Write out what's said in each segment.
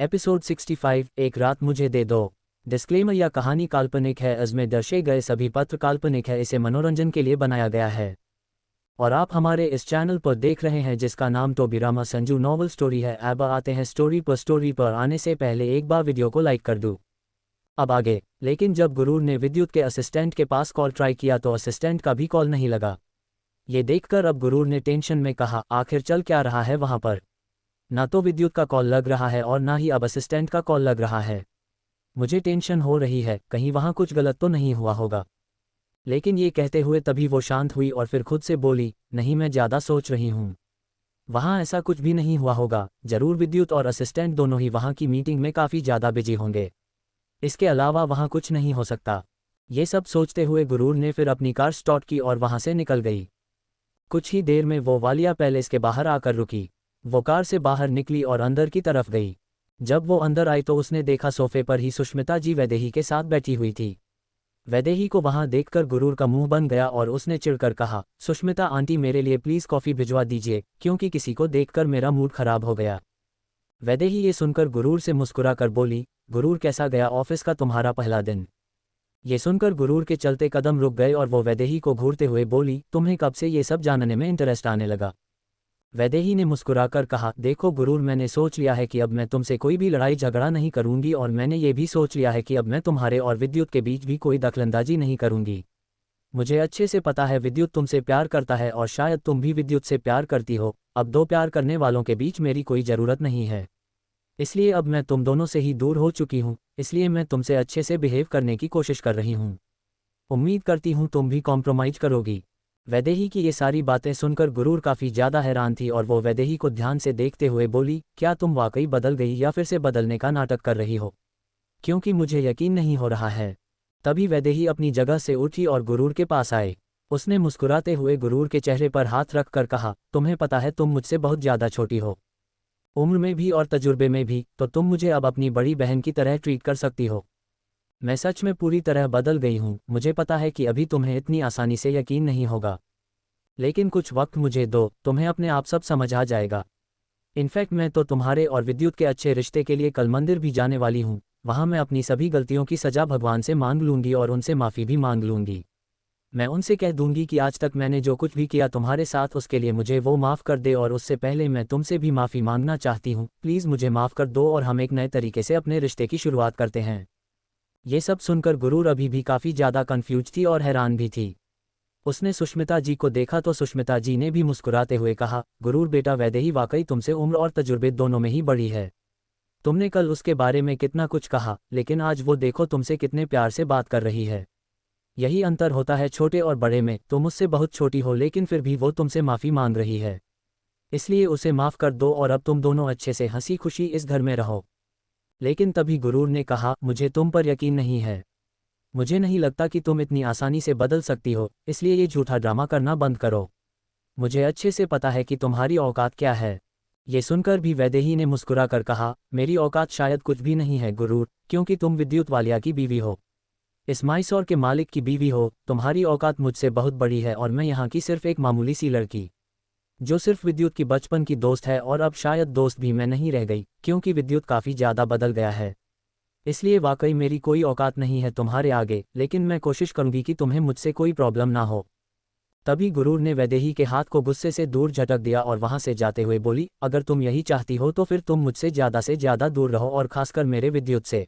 Episode 65 एक रात मुझे दे दो। डिस्क्लेमर, यह कहानी काल्पनिक है। इसमें दर्शाए गए सभी पात्र काल्पनिक है। इसे मनोरंजन के लिए बनाया गया है और आप हमारे इस चैनल पर देख रहे हैं जिसका नाम टोबीरामा संजू नॉवल स्टोरी है। अब आते हैं स्टोरी पर। स्टोरी पर आने से पहले एक बार वीडियो को लाइक कर दूं। अब आगे। लेकिन जब गुरूर ने विद्युत के असिस्टेंट के पास कॉल ट्राई किया तो असिस्टेंट का भी कॉल नहीं लगा। ये देखकर अब गुरूर ने टेंशन में कहा, आखिर चल क्या रहा है वहां पर। ना तो विद्युत का कॉल लग रहा है और ना ही अब असिस्टेंट का कॉल लग रहा है। मुझे टेंशन हो रही है, कहीं वहां कुछ गलत तो नहीं हुआ होगा। लेकिन ये कहते हुए तभी वो शांत हुई और फिर खुद से बोली, नहीं, मैं ज़्यादा सोच रही हूँ। वहाँ ऐसा कुछ भी नहीं हुआ होगा। जरूर विद्युत और असिस्टेंट दोनों ही वहाँ की मीटिंग में काफ़ी ज़्यादा बिजी होंगे। इसके अलावा वहाँ कुछ नहीं हो सकता। ये सब सोचते हुए गुरूर ने फिर अपनी कार स्टार्ट की और वहाँ से निकल गई। कुछ ही देर में वो वालिया पैलेस के बाहर आकर रुकी। वो कार से बाहर निकली और अंदर की तरफ गई। जब वो अंदर आई तो उसने देखा सोफे पर ही सुष्मिता जी वैदेही के साथ बैठी हुई थी। वैदेही को वहां देखकर गुरूर का मुंह बन गया और उसने चिढ़कर कहा, सुष्मिता आंटी, मेरे लिए प्लीज़ कॉफ़ी भिजवा दीजिए, क्योंकि किसी को देखकर मेरा मूड खराब हो गया। वैदेही ये सुनकर गुरूर से मुस्कुरा कर बोली, गुरूर कैसा गया ऑफिस का तुम्हारा पहला दिन। ये सुनकर गुरूर के चलते कदम रुक गए और वो वैदेही को घूरते हुए बोली, तुम्हें कब से ये सब जानने में इंटरेस्ट आने लगा। वैदेही ने मुस्कुराकर कहा, देखो गुरूर, मैंने सोच लिया है कि अब मैं तुमसे कोई भी लड़ाई झगड़ा नहीं करूंगी और मैंने ये भी सोच लिया है कि अब मैं तुम्हारे और विद्युत के बीच भी कोई दखलंदाजी नहीं करूंगी। मुझे अच्छे से पता है विद्युत तुमसे प्यार करता है और शायद तुम भी विद्युत से प्यार करती हो। अब दो प्यार करने वालों के बीच मेरी कोई ज़रूरत नहीं है। इसलिए अब मैं तुम दोनों से ही दूर हो चुकी हूँ। इसलिए मैं तुमसे अच्छे से बिहेव करने की कोशिश कर रही हूँ। उम्मीद करती हूँ तुम भी कॉम्प्रोमाइज़ करोगी। वैदेही की ये सारी बातें सुनकर गुरूर काफ़ी ज़्यादा हैरान थी और वो वैदेही को ध्यान से देखते हुए बोली, क्या तुम वाकई बदल गई या फिर से बदलने का नाटक कर रही हो, क्योंकि मुझे यकीन नहीं हो रहा है। तभी वैदेही अपनी जगह से उठी और गुरूर के पास आए। उसने मुस्कुराते हुए गुरूर के चेहरे पर हाथ रख कर कहा, तुम्हें पता है तुम मुझसे बहुत ज़्यादा छोटी हो, उम्र में भी और तजुर्बे में भी, तो तुम मुझे अब अपनी बड़ी बहन की तरह ट्रीट कर सकती हो। मैं सच में पूरी तरह बदल गई हूँ। मुझे पता है कि अभी तुम्हें इतनी आसानी से यकीन नहीं होगा, लेकिन कुछ वक्त मुझे दो, तुम्हें अपने आप सब समझ आ जाएगा। इनफैक्ट मैं तो तुम्हारे और विद्युत के अच्छे रिश्ते के लिए कल मंदिर भी जाने वाली हूँ। वहाँ मैं अपनी सभी गलतियों की सज़ा भगवान से मांग लूँगी और उनसे माफ़ी भी मांग लूँगी। मैं उनसे कह दूंगी कि आज तक मैंने जो कुछ भी किया तुम्हारे साथ उसके लिए मुझे वो माफ़ कर दे, और उससे पहले मैं तुमसे भी माफ़ी मांगना चाहती हूँ। प्लीज़ मुझे माफ़ कर दो और हम एक नए तरीके से अपने रिश्ते की शुरुआत करते हैं। ये सब सुनकर गुरूर अभी भी काफ़ी ज़्यादा कन्फ्यूज थी और हैरान भी थी। उसने सुष्मिता जी को देखा तो सुष्मिता जी ने भी मुस्कुराते हुए कहा, गुरूर बेटा, वैदेही वाकई तुमसे उम्र और तजुर्बे दोनों में ही बड़ी है। तुमने कल उसके बारे में कितना कुछ कहा, लेकिन आज वो देखो तुमसे कितने प्यार से बात कर रही है। यही अंतर होता है छोटे और बड़े में। तुम मुझसे बहुत छोटी हो लेकिन फिर भी वो तुमसे माफ़ी मांग रही है, इसलिए उसे माफ़ कर दो और अब तुम दोनों अच्छे से हंसी खुशी इस घर में रहो। लेकिन तभी गुरूर ने कहा, मुझे तुम पर यकीन नहीं है। मुझे नहीं लगता कि तुम इतनी आसानी से बदल सकती हो, इसलिए ये झूठा ड्रामा करना बंद करो। मुझे अच्छे से पता है कि तुम्हारी औकात क्या है। ये सुनकर भी वैदेही ने मुस्कुरा कर कहा, मेरी औकात शायद कुछ भी नहीं है गुरूर, क्योंकि तुम विद्युत वालिया की बीवी हो, इस माइसौर के मालिक की बीवी हो। तुम्हारी औकात मुझसे बहुत बड़ी है और मैं यहाँ की सिर्फ एक मामूली सी लड़की, जो सिर्फ विद्युत की बचपन की दोस्त है, और अब शायद दोस्त भी मैं नहीं रह गई, क्योंकि विद्युत काफ़ी ज़्यादा बदल गया है। इसलिए वाकई मेरी कोई औकात नहीं है तुम्हारे आगे, लेकिन मैं कोशिश करूंगी कि तुम्हें मुझसे कोई प्रॉब्लम ना हो। तभी गुरूर ने वैदेही के हाथ को गुस्से से दूर झटक दिया और वहां से जाते हुए बोली, अगर तुम यही चाहती हो तो फिर तुम मुझसे ज़्यादा दूर रहो, और खासकर मेरे विद्युत से।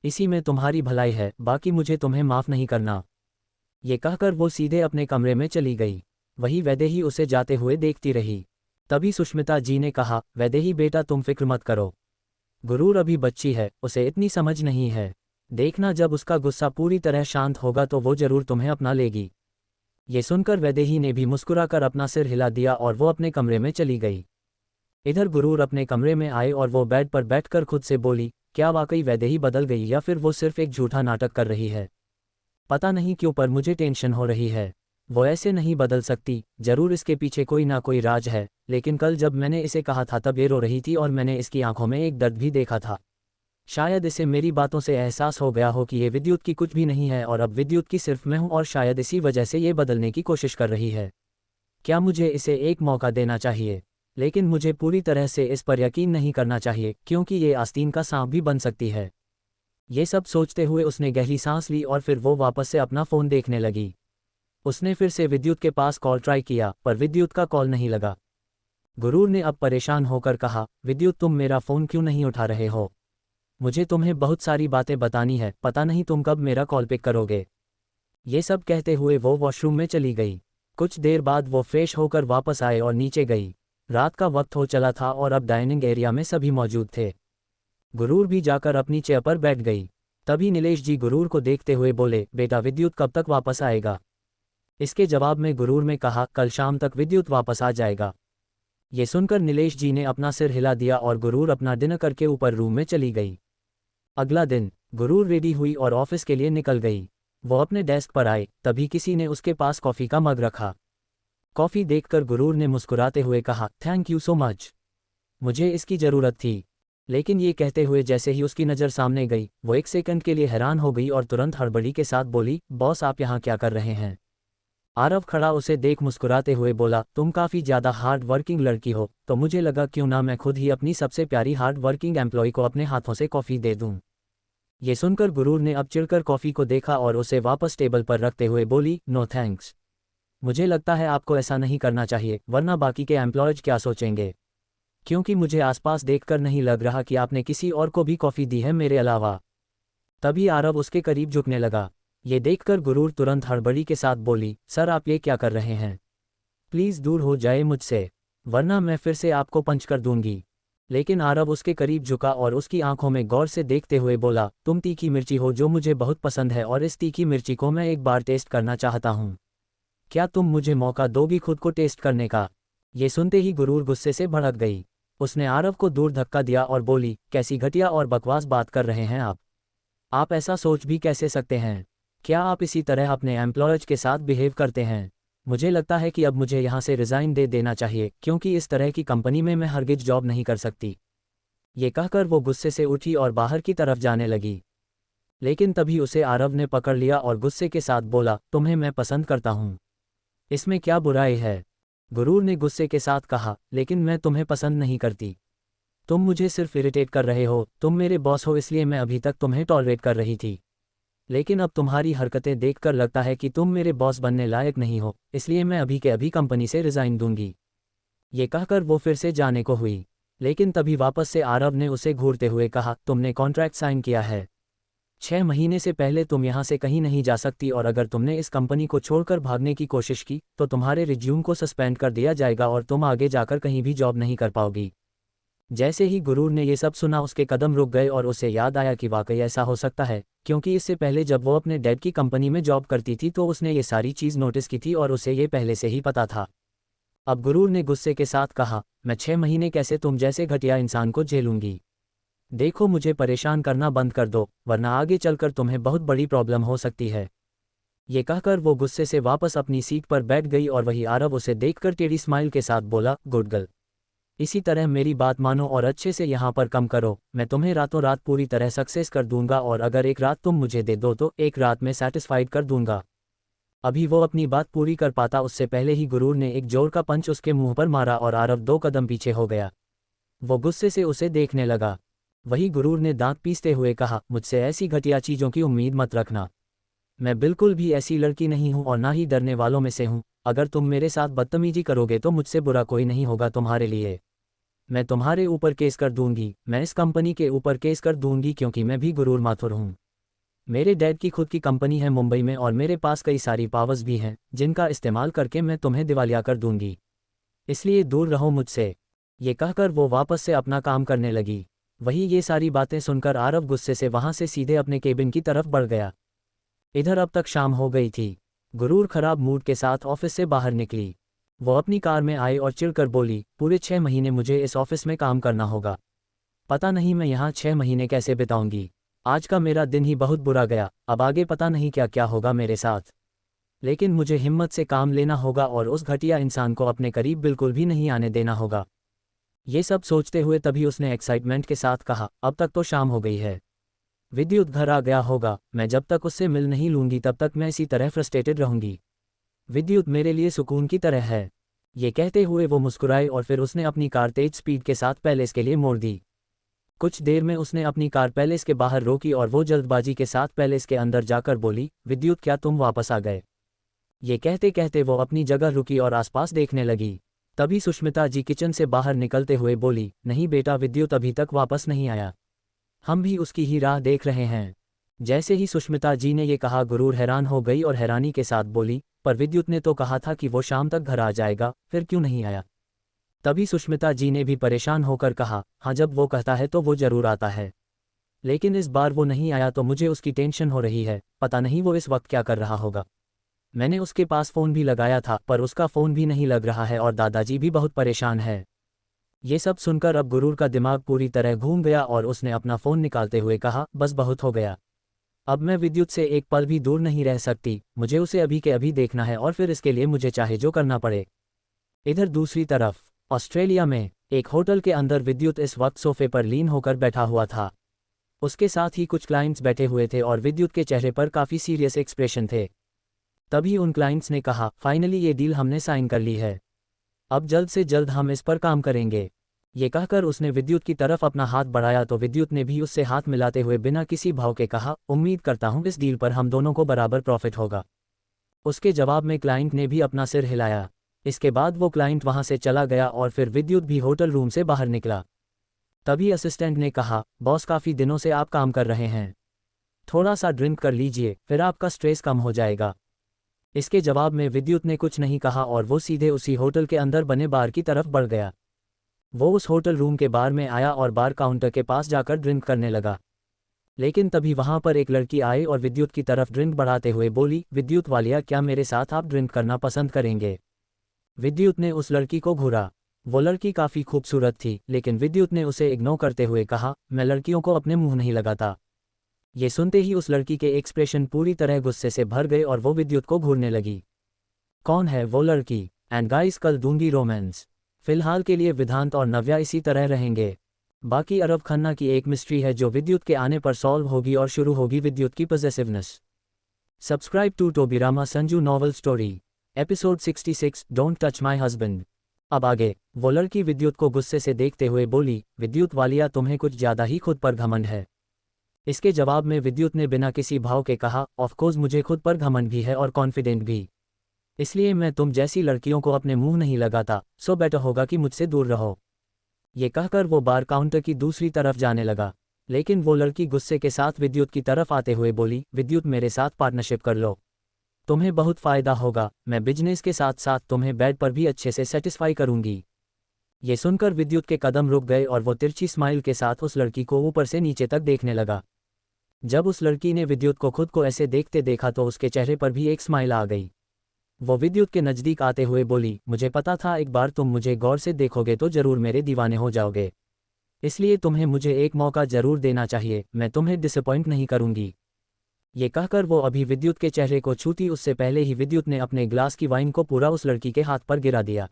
इसी में तुम्हारी भलाई है, बाकी मुझे तुम्हें माफ़ नहीं करना। ये कहकर वो सीधे अपने कमरे में चली गई। वही वैदेही उसे जाते हुए देखती रही। तभी सुष्मिता जी ने कहा, वैदेही बेटा, तुम फिक्र मत करो। गुरूर अभी बच्ची है, उसे इतनी समझ नहीं है। देखना, जब उसका गुस्सा पूरी तरह शांत होगा तो वो जरूर तुम्हें अपना लेगी। ये सुनकर वैदेही ने भी मुस्कुराकर अपना सिर हिला दिया और वो अपने कमरे में चली गई। इधर गुरूर अपने कमरे में आए और वो बेड पर बैठकर खुद से बोली, क्या वाकई वैदेही बदल गई या फिर वो सिर्फ एक झूठा नाटक कर रही है। पता नहीं क्यों पर मुझे टेंशन हो रही है। वो ऐसे नहीं बदल सकती, जरूर इसके पीछे कोई ना कोई राज है। लेकिन कल जब मैंने इसे कहा था तब ये रो रही थी और मैंने इसकी आंखों में एक दर्द भी देखा था। शायद इसे मेरी बातों से एहसास हो गया हो कि ये विद्युत की कुछ भी नहीं है और अब विद्युत की सिर्फ मैं हूँ, और शायद इसी वजह से ये बदलने की कोशिश कर रही है। क्या मुझे इसे एक मौका देना चाहिए? लेकिन मुझे पूरी तरह से इस पर यकीन नहीं करना चाहिए क्योंकि ये आस्तीन का सांप भी बन सकती है। ये सब सोचते हुए उसने गहरी सांस ली और फिर वो वापस से अपना फ़ोन देखने लगी। उसने फिर से विद्युत के पास कॉल ट्राई किया पर विद्युत का कॉल नहीं लगा। गुरूर ने अब परेशान होकर कहा, विद्युत तुम मेरा फ़ोन क्यों नहीं उठा रहे हो? मुझे तुम्हें बहुत सारी बातें बतानी है, पता नहीं तुम कब मेरा कॉल पिक करोगे। ये सब कहते हुए वो वॉशरूम में चली गई। कुछ देर बाद वो फ्रेश होकर वापस आए और नीचे गई। रात का वक्त हो चला था और अब डाइनिंग एरिया में सभी मौजूद थे। गुरूर भी जाकर अपनी चेयर पर बैठ गई। तभी नीलेश जी गुरूर को देखते हुए बोले, बेटा विद्युत कब तक वापस आएगा? इसके जवाब में गुरूर ने कहा, कल शाम तक विद्युत वापस आ जाएगा। ये सुनकर नीलेश जी ने अपना सिर हिला दिया और गुरूर अपना डिनर करके ऊपर रूम में चली गई। अगला दिन गुरूर रेडी हुई और ऑफिस के लिए निकल गई। वो अपने डेस्क पर आए तभी किसी ने उसके पास कॉफ़ी का मग रखा। कॉफ़ी देखकर गुरूर ने मुस्कुराते हुए कहा, थैंक यू सो मच, मुझे इसकी ज़रूरत थी। लेकिन ये कहते हुए जैसे ही उसकी नज़र सामने गई वो एक सेकंड के लिए हैरान हो गई और तुरंत हड़बड़ी के साथ बोली, बॉस आप यहाँ क्या कर रहे हैं? आरव खड़ा उसे देख मुस्कुराते हुए बोला, तुम काफ़ी ज़्यादा हार्ड वर्किंग लड़की हो तो मुझे लगा क्यों ना मैं खुद ही अपनी सबसे प्यारी हार्ड वर्किंग एम्प्लॉय को अपने हाथों से कॉफ़ी दे दूँ। ये सुनकर गुरूर ने अब चिढ़कर कॉफ़ी को देखा और उसे वापस टेबल पर रखते हुए बोली, नो थैंक्स, मुझे लगता है आपको ऐसा नहीं करना चाहिए वरना बाकी के एम्प्लॉयज क्या सोचेंगे, क्योंकि मुझे आसपास देखकर नहीं लग रहा कि आपने किसी और को भी कॉफ़ी दी है मेरे अलावा। तभी आरव उसके करीब झुकने लगा। ये देखकर गुरूर तुरंत हड़बड़ी के साथ बोली, सर आप ये क्या कर रहे हैं? प्लीज़ दूर हो जाए मुझसे, वरना मैं फिर से आपको पंच कर दूंगी। लेकिन आरव उसके करीब झुका और उसकी आंखों में गौर से देखते हुए बोला, तुम तीखी मिर्ची हो जो मुझे बहुत पसंद है और इस तीखी मिर्ची को मैं एक बार टेस्ट करना चाहता हूँ। क्या तुम मुझे मौका दोगी खुद को टेस्ट करने का? ये सुनते ही गुरूर गुस्से से भड़क गई। उसने आरव को दूर धक्का दिया और बोली, कैसी घटिया और बकवास बात कर रहे हैं आप? आप ऐसा सोच भी कैसे सकते हैं? क्या आप इसी तरह अपने एम्प्लॉयज के साथ बिहेव करते हैं? मुझे लगता है कि अब मुझे यहाँ से रिज़ाइन दे देना चाहिए क्योंकि इस तरह की कंपनी में मैं हरगिज जॉब नहीं कर सकती। ये कहकर वो गुस्से से उठी और बाहर की तरफ जाने लगी। लेकिन तभी उसे आरव ने पकड़ लिया और गुस्से के साथ बोला, तुम्हें मैं पसंद करता हूँ, इसमें क्या बुराई है? गुरूर ने गुस्से के साथ कहा, लेकिन मैं तुम्हें पसंद नहीं करती, तुम मुझे सिर्फ इरिटेट कर रहे हो, तुम मेरे बॉस हो इसलिए मैं अभी तक तुम्हें टॉलरेट कर रही थी। लेकिन अब तुम्हारी हरकतें देखकर लगता है कि तुम मेरे बॉस बनने लायक नहीं हो, इसलिए मैं अभी के अभी कंपनी से रिज़ाइन दूंगी। ये कहकर वो फिर से जाने को हुई। लेकिन तभी वापस से आरव ने उसे घूरते हुए कहा, तुमने कॉन्ट्रैक्ट साइन किया है, 6 महीने से पहले तुम यहाँ से कहीं नहीं जा सकती और अगर तुमने इस कंपनी को छोड़कर भागने की कोशिश की तो तुम्हारे रिज्यूम को सस्पेंड कर दिया जाएगा और तुम आगे जाकर कहीं भी जॉब नहीं कर पाओगी। जैसे ही गुरूर ने ये सब सुना उसके कदम रुक गए और उसे याद आया कि वाकई ऐसा हो सकता है, क्योंकि इससे पहले जब वो अपने डैड की कंपनी में जॉब करती थी तो उसने ये सारी चीज़ नोटिस की थी और उसे ये पहले से ही पता था। अब गुरूर ने गुस्से के साथ कहा, मैं 6 महीने कैसे तुम जैसे घटिया इंसान को झेलूंगी? देखो मुझे परेशान करना बंद कर दो वरना आगे चलकर तुम्हें बहुत बड़ी प्रॉब्लम हो सकती है। ये कहकर वो गुस्से से वापस अपनी सीट पर बैठ गई और वही आरव उसे देखकर टेढ़ी स्माइल के साथ बोला, गुड गर्ल, इसी तरह मेरी बात मानो और अच्छे से यहाँ पर कम करो, मैं तुम्हें रातों रात पूरी तरह सक्सेस कर दूंगा और अगर एक रात तुम मुझे दे दो तो एक रात में सेटिस्फाइड कर दूंगा। अभी वो अपनी बात पूरी कर पाता उससे पहले ही गुरूर ने एक जोर का पंच उसके मुंह पर मारा और आरव 2 कदम पीछे हो गया। वो गुस्से से उसे देखने लगा। वही गुरूर ने दांत पीसते हुए कहा, मुझसे ऐसी घटिया चीज़ों की उम्मीद मत रखना, मैं बिल्कुल भी ऐसी लड़की नहीं हूँ और ना ही डरने वालों में से हूँ। अगर तुम मेरे साथ बदतमीजी करोगे तो मुझसे बुरा कोई नहीं होगा तुम्हारे लिए। मैं तुम्हारे ऊपर केस कर दूंगी, मैं इस कंपनी के ऊपर केस कर दूंगी क्योंकि मैं भी गुरूर माथुर हूँ। मेरे डैड की खुद की कंपनी है मुंबई में और मेरे पास कई सारी पावर्स भी हैं जिनका इस्तेमाल करके मैं तुम्हें दिवालिया कर दूंगी, इसलिए दूर रहो मुझसे। ये कहकर वो वापस से अपना काम करने लगी। वही ये सारी बातें सुनकर आरव गुस्से से वहाँ से सीधे अपने केबिन की तरफ बढ़ गया। इधर अब तक शाम हो गई थी। गुरूर खराब मूड के साथ ऑफिस से बाहर निकली। वो अपनी कार में आई और चिढ़कर बोली, पूरे 6 महीने मुझे इस ऑफिस में काम करना होगा, पता नहीं मैं यहाँ 6 महीने कैसे बिताऊंगी। आज का मेरा दिन ही बहुत बुरा गया, अब आगे पता नहीं क्या क्या होगा मेरे साथ। लेकिन मुझे हिम्मत से काम लेना होगा और उस घटिया इंसान को अपने करीब बिल्कुल भी नहीं आने देना होगा। ये सब सोचते हुए तभी उसने एक्साइटमेंट के साथ कहा, अब तक तो शाम हो गई है, विद्युत घर आ गया होगा, मैं जब तक उससे मिल नहीं लूंगी तब तक मैं इसी तरह फ्रस्ट्रेटेड रहूंगी। विद्युत मेरे लिए सुकून की तरह है। ये कहते हुए वो मुस्कुराए और फिर उसने अपनी कार तेज स्पीड के साथ पैलेस के लिए मोड़ दी। कुछ देर में उसने अपनी कार पैलेस के बाहर रोकी और वो जल्दबाजी के साथ पैलेस के अंदर जाकर बोली, विद्युत क्या तुम वापस आ गए? ये कहते कहते वो अपनी जगह रुकी और आसपास देखने लगी। तभी सुष्मिता जी किचन से बाहर निकलते हुए बोली, नहीं बेटा, विद्युत अभी तक वापस नहीं आया। हम भी उसकी ही राह देख रहे हैं। जैसे ही सुष्मिता जी ने ये कहा, गुरूर हैरान हो गई और हैरानी के साथ बोली, पर विद्युत ने तो कहा था कि वो शाम तक घर आ जाएगा, फिर क्यों नहीं आया? तभी सुष्मिता जी ने भी परेशान होकर कहा, हाँ, जब वो कहता है तो वो जरूर आता है, लेकिन इस बार वो नहीं आया तो मुझे उसकी टेंशन हो रही है। पता नहीं वो इस वक्त क्या कर रहा होगा। मैंने उसके पास फ़ोन भी लगाया था पर उसका फ़ोन भी नहीं लग रहा है और दादाजी भी बहुत परेशान है। ये सब सुनकर अब गुरूर का दिमाग पूरी तरह घूम गया और उसने अपना फ़ोन निकालते हुए कहा, बस बहुत हो गया। अब मैं विद्युत से एक पल भी दूर नहीं रह सकती। मुझे उसे अभी के अभी देखना है और फिर इसके लिए मुझे चाहे जो करना पड़े। इधर दूसरी तरफ ऑस्ट्रेलिया में एक होटल के अंदर विद्युत इस वक्त सोफे पर लीन होकर बैठा हुआ था। उसके साथ ही कुछ क्लाइंट्स बैठे हुए थे और विद्युत के चेहरे पर काफ़ी सीरियस एक्सप्रेशन थे। तभी उन क्लाइंट्स ने कहा, फाइनली ये डील हमने साइन कर ली है, अब जल्द से जल्द हम इस पर काम करेंगे। ये कहकर उसने विद्युत की तरफ अपना हाथ बढ़ाया तो विद्युत ने भी उससे हाथ मिलाते हुए बिना किसी भाव के कहा, उम्मीद करता हूँ इस डील पर हम दोनों को बराबर प्रॉफिट होगा। उसके जवाब में क्लाइंट ने भी अपना सिर हिलाया। इसके बाद वो क्लाइंट वहाँ से चला गया और फिर विद्युत भी होटल रूम से बाहर निकला। तभी असिस्टेंट ने कहा, बॉस, काफ़ी दिनों से आप काम कर रहे हैं, थोड़ा सा ड्रिंक कर लीजिए, फिर आपका स्ट्रेस कम हो जाएगा। इसके जवाब में विद्युत ने कुछ नहीं कहा और वो सीधे उसी होटल के अंदर बने बार की तरफ बढ़ गया। वो उस होटल रूम के बार में आया और बार काउंटर के पास जाकर ड्रिंक करने लगा। लेकिन तभी वहां पर एक लड़की आई और विद्युत की तरफ ड्रिंक बढ़ाते हुए बोली, विद्युत वालिया, क्या मेरे साथ आप ड्रिंक करना पसंद करेंगे? विद्युत ने उस लड़की को घूरा। वो लड़की काफ़ी खूबसूरत थी, लेकिन विद्युत ने उसे इग्नोर करते हुए कहा, मैं लड़कियों को अपने मुंह नहीं लगाता। ये सुनते ही उस लड़की के एक्सप्रेशन पूरी तरह गुस्से से भर गए और वो विद्युत को घूरने लगी। कौन है वो लड़की? एंड गाइस, कल दूंगी रोमांस। फिलहाल के लिए विधांत और नव्या इसी तरह रहेंगे। बाकी अरब खन्ना की एक मिस्ट्री है जो विद्युत के आने पर सॉल्व होगी और शुरू होगी विद्युत की possessiveness. Subscribe to Tobirama Sanju novel story episode 66, don't touch my husband. अब आगे। वो लड़की विद्युत को गुस्से से देखते हुए बोली, विद्युत वालिया, तुम्हें कुछ ज़्यादा ही खुद पर घमंड है। इसके जवाब में विद्युत ने बिना किसी भाव के कहा, ऑफकोर्स मुझे खुद पर घमंड भी है और कॉन्फिडेंट भी, इसलिए मैं तुम जैसी लड़कियों को अपने मुंह नहीं लगाता, सो बेटर होगा कि मुझसे दूर रहो। ये कहकर वो बार काउंटर की दूसरी तरफ जाने लगा। लेकिन वो लड़की गुस्से के साथ विद्युत की तरफ आते हुए बोली, विद्युत, मेरे साथ पार्टनरशिप कर लो, तुम्हें बहुत फ़ायदा होगा। मैं बिजनेस के साथ साथ तुम्हें बेड पर भी अच्छे से सेटिस्फाई करूंगी। ये सुनकर विद्युत के कदम रुक गए और वो तिरछी स्माइल के साथ उस लड़की को ऊपर से नीचे तक देखने लगा। जब उस लड़की ने विद्युत को खुद को ऐसे देखते देखा तो उसके चेहरे पर भी एक स्माइल आ गई। वो विद्युत के नज़दीक आते हुए बोली, मुझे पता था एक बार तुम मुझे गौर से देखोगे तो ज़रूर मेरे दीवाने हो जाओगे, इसलिए तुम्हें मुझे एक मौका ज़रूर देना चाहिए, मैं तुम्हें डिसअपॉइंट नहीं करूंगी। ये कहकर वो अभी विद्युत के चेहरे को छूती उससे पहले ही विद्युत ने अपने ग्लास की वाइन को पूरा उस लड़की के हाथ पर गिरा दिया।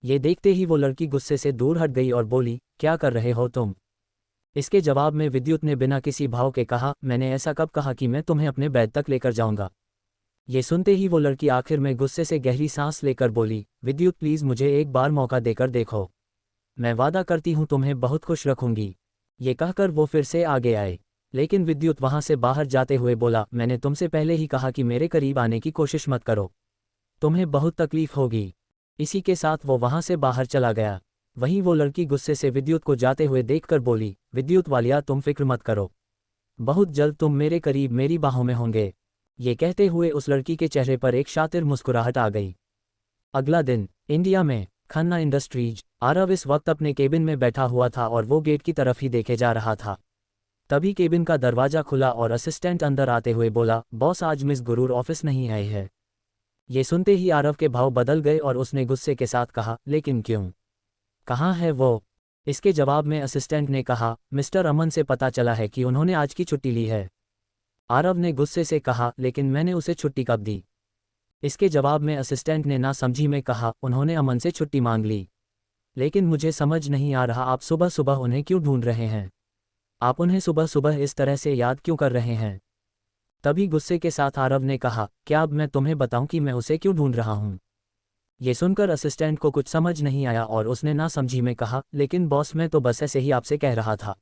ये देखते ही वो लड़की गुस्से से दूर हट गई और बोली, क्या कर रहे हो तुम? इसके जवाब में विद्युत ने बिना किसी भाव के कहा, मैंने ऐसा कब कहा कि मैं तुम्हें अपने बेड तक लेकर जाऊंगा? ये सुनते ही वो लड़की आखिर में गुस्से से गहरी सांस लेकर बोली, विद्युत प्लीज़ मुझे एक बार मौका देकर देखो, मैं वादा करती हूँ तुम्हें बहुत खुश रखूंगी। ये कहकर वो फिर से आगे आए। लेकिन विद्युत वहाँ से बाहर जाते हुए बोला, मैंने तुमसे पहले ही कहा कि मेरे करीब आने की कोशिश मत करो, तुम्हें बहुत तकलीफ होगी। इसी के साथ वो वहाँ से बाहर चला गया। वहीं वो लड़की गुस्से से विद्युत को जाते हुए देखकर बोली, विद्युत वालिया, तुम फिक्र मत करो, बहुत जल्द तुम मेरे करीब मेरी बाहों में होंगे। ये कहते हुए उस लड़की के चेहरे पर एक शातिर मुस्कुराहट आ गई। अगला दिन इंडिया में खन्ना इंडस्ट्रीज। आरव इस वक्त अपने केबिन में बैठा हुआ था और वो गेट की तरफ ही देखे जा रहा था। तभी केबिन का दरवाजा खुला और असिस्टेंट अंदर आते हुए बोला, बॉस, आज मिस गुरूर ऑफिस नहीं आई है। ये सुनते ही आरव के भाव बदल गए और उसने गुस्से के साथ कहा, लेकिन क्यों? कहाँ है वो? इसके जवाब में असिस्टेंट ने कहा, मिस्टर अमन से पता चला है कि उन्होंने आज की छुट्टी ली है। आरव ने गुस्से से कहा, लेकिन मैंने उसे छुट्टी कब दी? इसके जवाब में असिस्टेंट ने नासमझी में कहा, उन्होंने अमन से छुट्टी मांग ली, लेकिन मुझे समझ नहीं आ रहा आप सुबह सुबह उन्हें क्यों ढूंढ रहे हैं? आप उन्हें सुबह सुबह इस तरह से याद क्यों कर रहे हैं? तभी गुस्से के साथ आरव ने कहा, क्या अब मैं तुम्हें बताऊं कि मैं उसे क्यों ढूंढ रहा हूं? ये सुनकर असिस्टेंट को कुछ समझ नहीं आया और उसने ना समझी में कहा, लेकिन बॉस मैं तो बस ऐसे ही आपसे कह रहा था।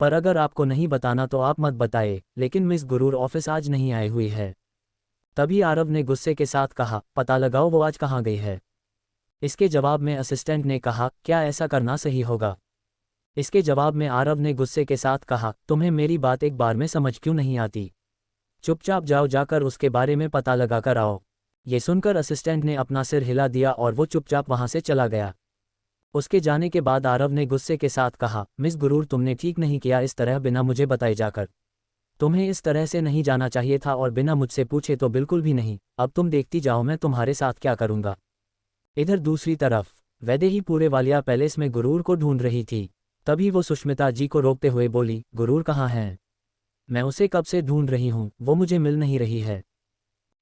पर अगर आपको नहीं बताना तो आप मत बताए, लेकिन मिस गुरूर ऑफिस आज नहीं आई हुई है। तभी आरव ने गुस्से के साथ कहा, पता लगाओ वो आज कहाँ गई है। इसके जवाब में असिस्टेंट ने कहा, क्या ऐसा करना सही होगा? इसके जवाब में आरव ने गुस्से के साथ कहा, तुम्हें मेरी बात एक बार में समझ क्यों नहीं आती? चुपचाप जाओ, जाकर उसके बारे में पता लगा कर आओ। ये सुनकर असिस्टेंट ने अपना सिर हिला दिया और वो चुपचाप वहां से चला गया। उसके जाने के बाद आरव ने गुस्से के साथ कहा, मिस गुरूर तुमने ठीक नहीं किया इस तरह बिना मुझे बताए जाकर। तुम्हें इस तरह से नहीं जाना चाहिए था और बिना मुझसे पूछे तो बिल्कुल भी नहीं। अब तुम देखती जाओ मैं तुम्हारे साथ क्या करूंगा। इधर दूसरी तरफ वैदेही पूरे वालिया पैलेस में गुरूर को ढूंढ रही थी। तभी वो सुष्मिता जी को रोकते हुए बोली, गुरूर कहाँ हैं? मैं उसे कब से ढूंढ रही हूँ, वो मुझे मिल नहीं रही है।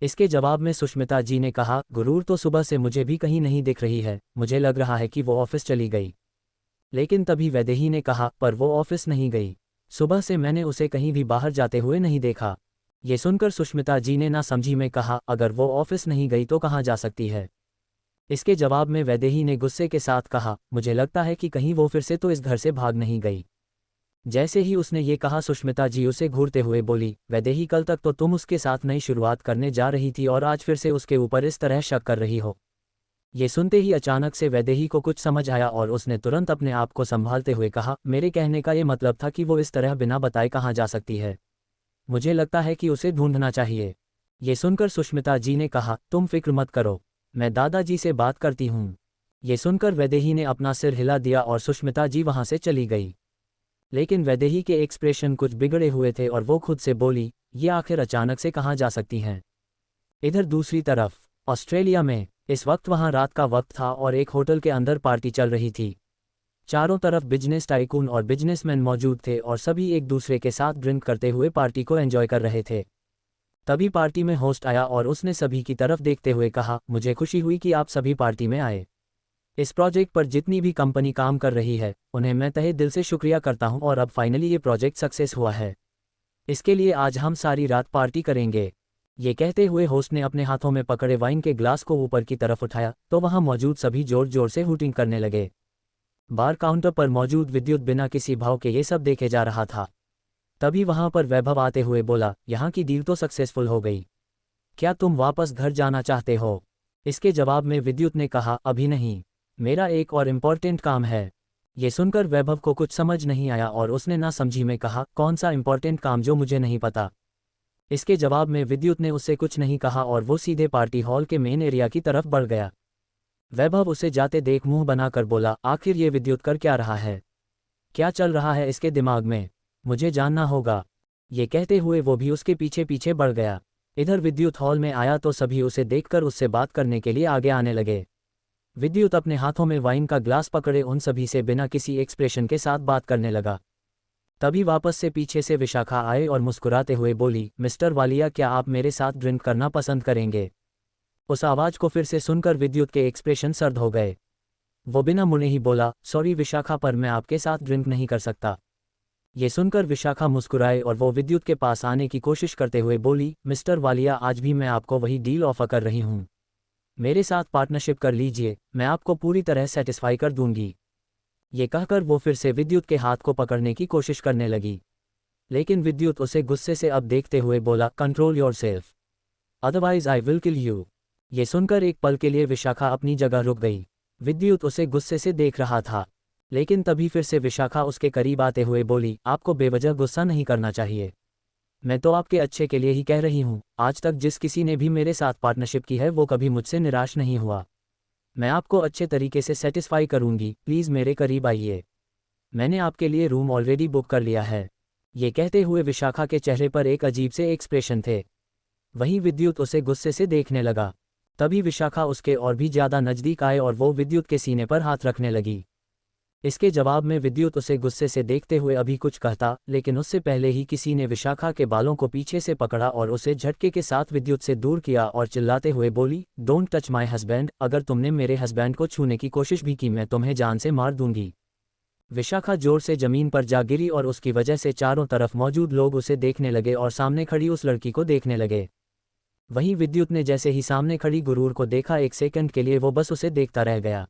इसके जवाब में सुष्मिता जी ने कहा, गुरूर तो सुबह से मुझे भी कहीं नहीं दिख रही है, मुझे लग रहा है कि वो ऑफिस चली गई। लेकिन तभी वैदेही ने कहा, पर वो ऑफिस नहीं गई। सुबह से मैंने उसे कहीं भी बाहर जाते हुए नहीं देखा। ये सुनकर सुष्मिता जी ने ना समझी में कहा, अगर वो ऑफिस नहीं गई तो कहाँ जा सकती है? इसके जवाब में वैदेही ने गुस्से के साथ कहा, मुझे लगता है कि कहीं वो फिर से तो इस घर से भाग नहीं गई। जैसे ही उसने ये कहा सुष्मिता जी उसे घूरते हुए बोली, वैदेही कल तक तो तुम उसके साथ नई शुरुआत करने जा रही थी और आज फिर से उसके ऊपर इस तरह शक कर रही हो। ये सुनते ही अचानक से वैदेही को कुछ समझ आया और उसने तुरंत अपने आप को संभालते हुए कहा, मेरे कहने का ये मतलब था कि वो इस तरह बिना बताए कहाँ जा सकती है। मुझे लगता है कि उसे ढूंढना चाहिए। ये सुनकर सुष्मिता जी ने कहा, तुम फिक्र मत करो, मैं दादाजी से बात करती हूँ। ये सुनकर वैदेही ने अपना सिर हिला दिया और सुष्मिता जी वहां से चली गई। लेकिन वैदेही के एक्सप्रेशन कुछ बिगड़े हुए थे और वो खुद से बोली, ये आखिर अचानक से कहाँ जा सकती हैं। इधर दूसरी तरफ ऑस्ट्रेलिया में इस वक्त वहां रात का वक्त था और एक होटल के अंदर पार्टी चल रही थी। चारों तरफ बिजनेस टाइकून और बिजनेसमैन मौजूद थे और सभी एक दूसरे के साथ ड्रिंक करते हुए पार्टी को एंजॉय कर रहे थे। तभी पार्टी में होस्ट आया और उसने सभी की तरफ देखते हुए कहा, मुझे खुशी हुई कि आप सभी पार्टी में आए। इस प्रोजेक्ट पर जितनी भी कंपनी काम कर रही है उन्हें मैं तहे दिल से शुक्रिया करता हूं और अब फाइनली ये प्रोजेक्ट सक्सेस हुआ है। इसके लिए आज हम सारी रात पार्टी करेंगे। ये कहते हुए होस्ट ने अपने हाथों में पकड़े वाइन के ग्लास को ऊपर की तरफ उठाया तो वहां मौजूद सभी जोर जोर से हूटिंग करने लगे। बार काउंटर पर मौजूद विद्युत बिना किसी भाव के ये सब देखे जा रहा था। तभी वहां पर वैभव आते हुए बोला, यहाँ की डील तो सक्सेसफुल हो गई, क्या तुम वापस घर जाना चाहते हो? इसके जवाब में विद्युत ने कहा, अभी नहीं, मेरा एक और इम्पॉर्टेंट काम है। ये सुनकर वैभव को कुछ समझ नहीं आया और उसने ना समझी में कहा, कौन सा इम्पॉर्टेंट काम जो मुझे नहीं पता? इसके जवाब में विद्युत ने उससे कुछ नहीं कहा और वो सीधे पार्टी हॉल के मेन एरिया की तरफ बढ़ गया। वैभव उसे जाते देख मुंह बनाकर बोला, आखिर ये विद्युत कर क्या रहा है? क्या चल रहा है इसके दिमाग में? मुझे जानना होगा। ये कहते हुए वो भी उसके पीछे पीछे बढ़ गया। इधर विद्युत हॉल में आया तो सभी उसे देखकर उससे बात करने के लिए आगे आने लगे। विद्युत अपने हाथों में वाइन का ग्लास पकड़े उन सभी से बिना किसी एक्सप्रेशन के साथ बात करने लगा। तभी वापस से पीछे से विशाखा आए और मुस्कुराते हुए बोली, मिस्टर वालिया क्या आप मेरे साथ ड्रिंक करना पसंद करेंगे? उस आवाज़ को फिर से सुनकर विद्युत के एक्सप्रेशन सर्द हो गए। वो बिना मुड़े ही बोला, सॉरी विशाखा, पर मैं आपके साथ ड्रिंक नहीं कर सकता। ये सुनकर विशाखा मुस्कुराए और वो विद्युत के पास आने की कोशिश करते हुए बोली, मिस्टर वालिया आज भी मैं आपको वही डील ऑफर कर रही हूँ, मेरे साथ पार्टनरशिप कर लीजिए, मैं आपको पूरी तरह सेटिस्फाई कर दूंगी। ये कहकर वो फिर से विद्युत के हाथ को पकड़ने की कोशिश करने लगी। लेकिन विद्युत उसे गुस्से से अब देखते हुए बोला, control yourself, otherwise I will kill you. ये सुनकर एक पल के लिए विशाखा अपनी जगह रुक गई। विद्युत उसे गुस्से से देख रहा था। लेकिन तभी फिर से विशाखा उसके करीब आते हुए बोली, आपको बेवजह गुस्सा नहीं करना चाहिए, मैं तो आपके अच्छे के लिए ही कह रही हूँ। आज तक जिस किसी ने भी मेरे साथ पार्टनरशिप की है वो कभी मुझसे निराश नहीं हुआ। मैं आपको अच्छे तरीके से सेटिस्फाई करूँगी, प्लीज़ मेरे करीब आइए, मैंने आपके लिए रूम ऑलरेडी बुक कर लिया है। ये कहते हुए विशाखा के चेहरे पर एक अजीब से एक्सप्रेशन थे। वहीं विद्युत उसे गुस्से से देखने लगा। तभी विशाखा उसके और भी ज़्यादा नज़दीक आए और वो विद्युत के सीने पर हाथ रखने लगी। इसके जवाब में विद्युत उसे गुस्से से देखते हुए अभी कुछ कहता, लेकिन उससे पहले ही किसी ने विशाखा के बालों को पीछे से पकड़ा और उसे झटके के साथ विद्युत से दूर किया और चिल्लाते हुए बोली, डोंट टच माय हस्बैंड, अगर तुमने मेरे हस्बैंड को छूने की कोशिश भी की मैं तुम्हें जान से मार दूंगी। विशाखा जोर से जमीन पर जा गिरी और उसकी वजह से चारों तरफ मौजूद लोग उसे देखने लगे और सामने खड़ी उस लड़की को देखने लगे। वहीं विद्युत ने जैसे ही सामने खड़ी गुरूर को देखा, 1 सेकंड के लिए वो बस उसे देखता रह गया।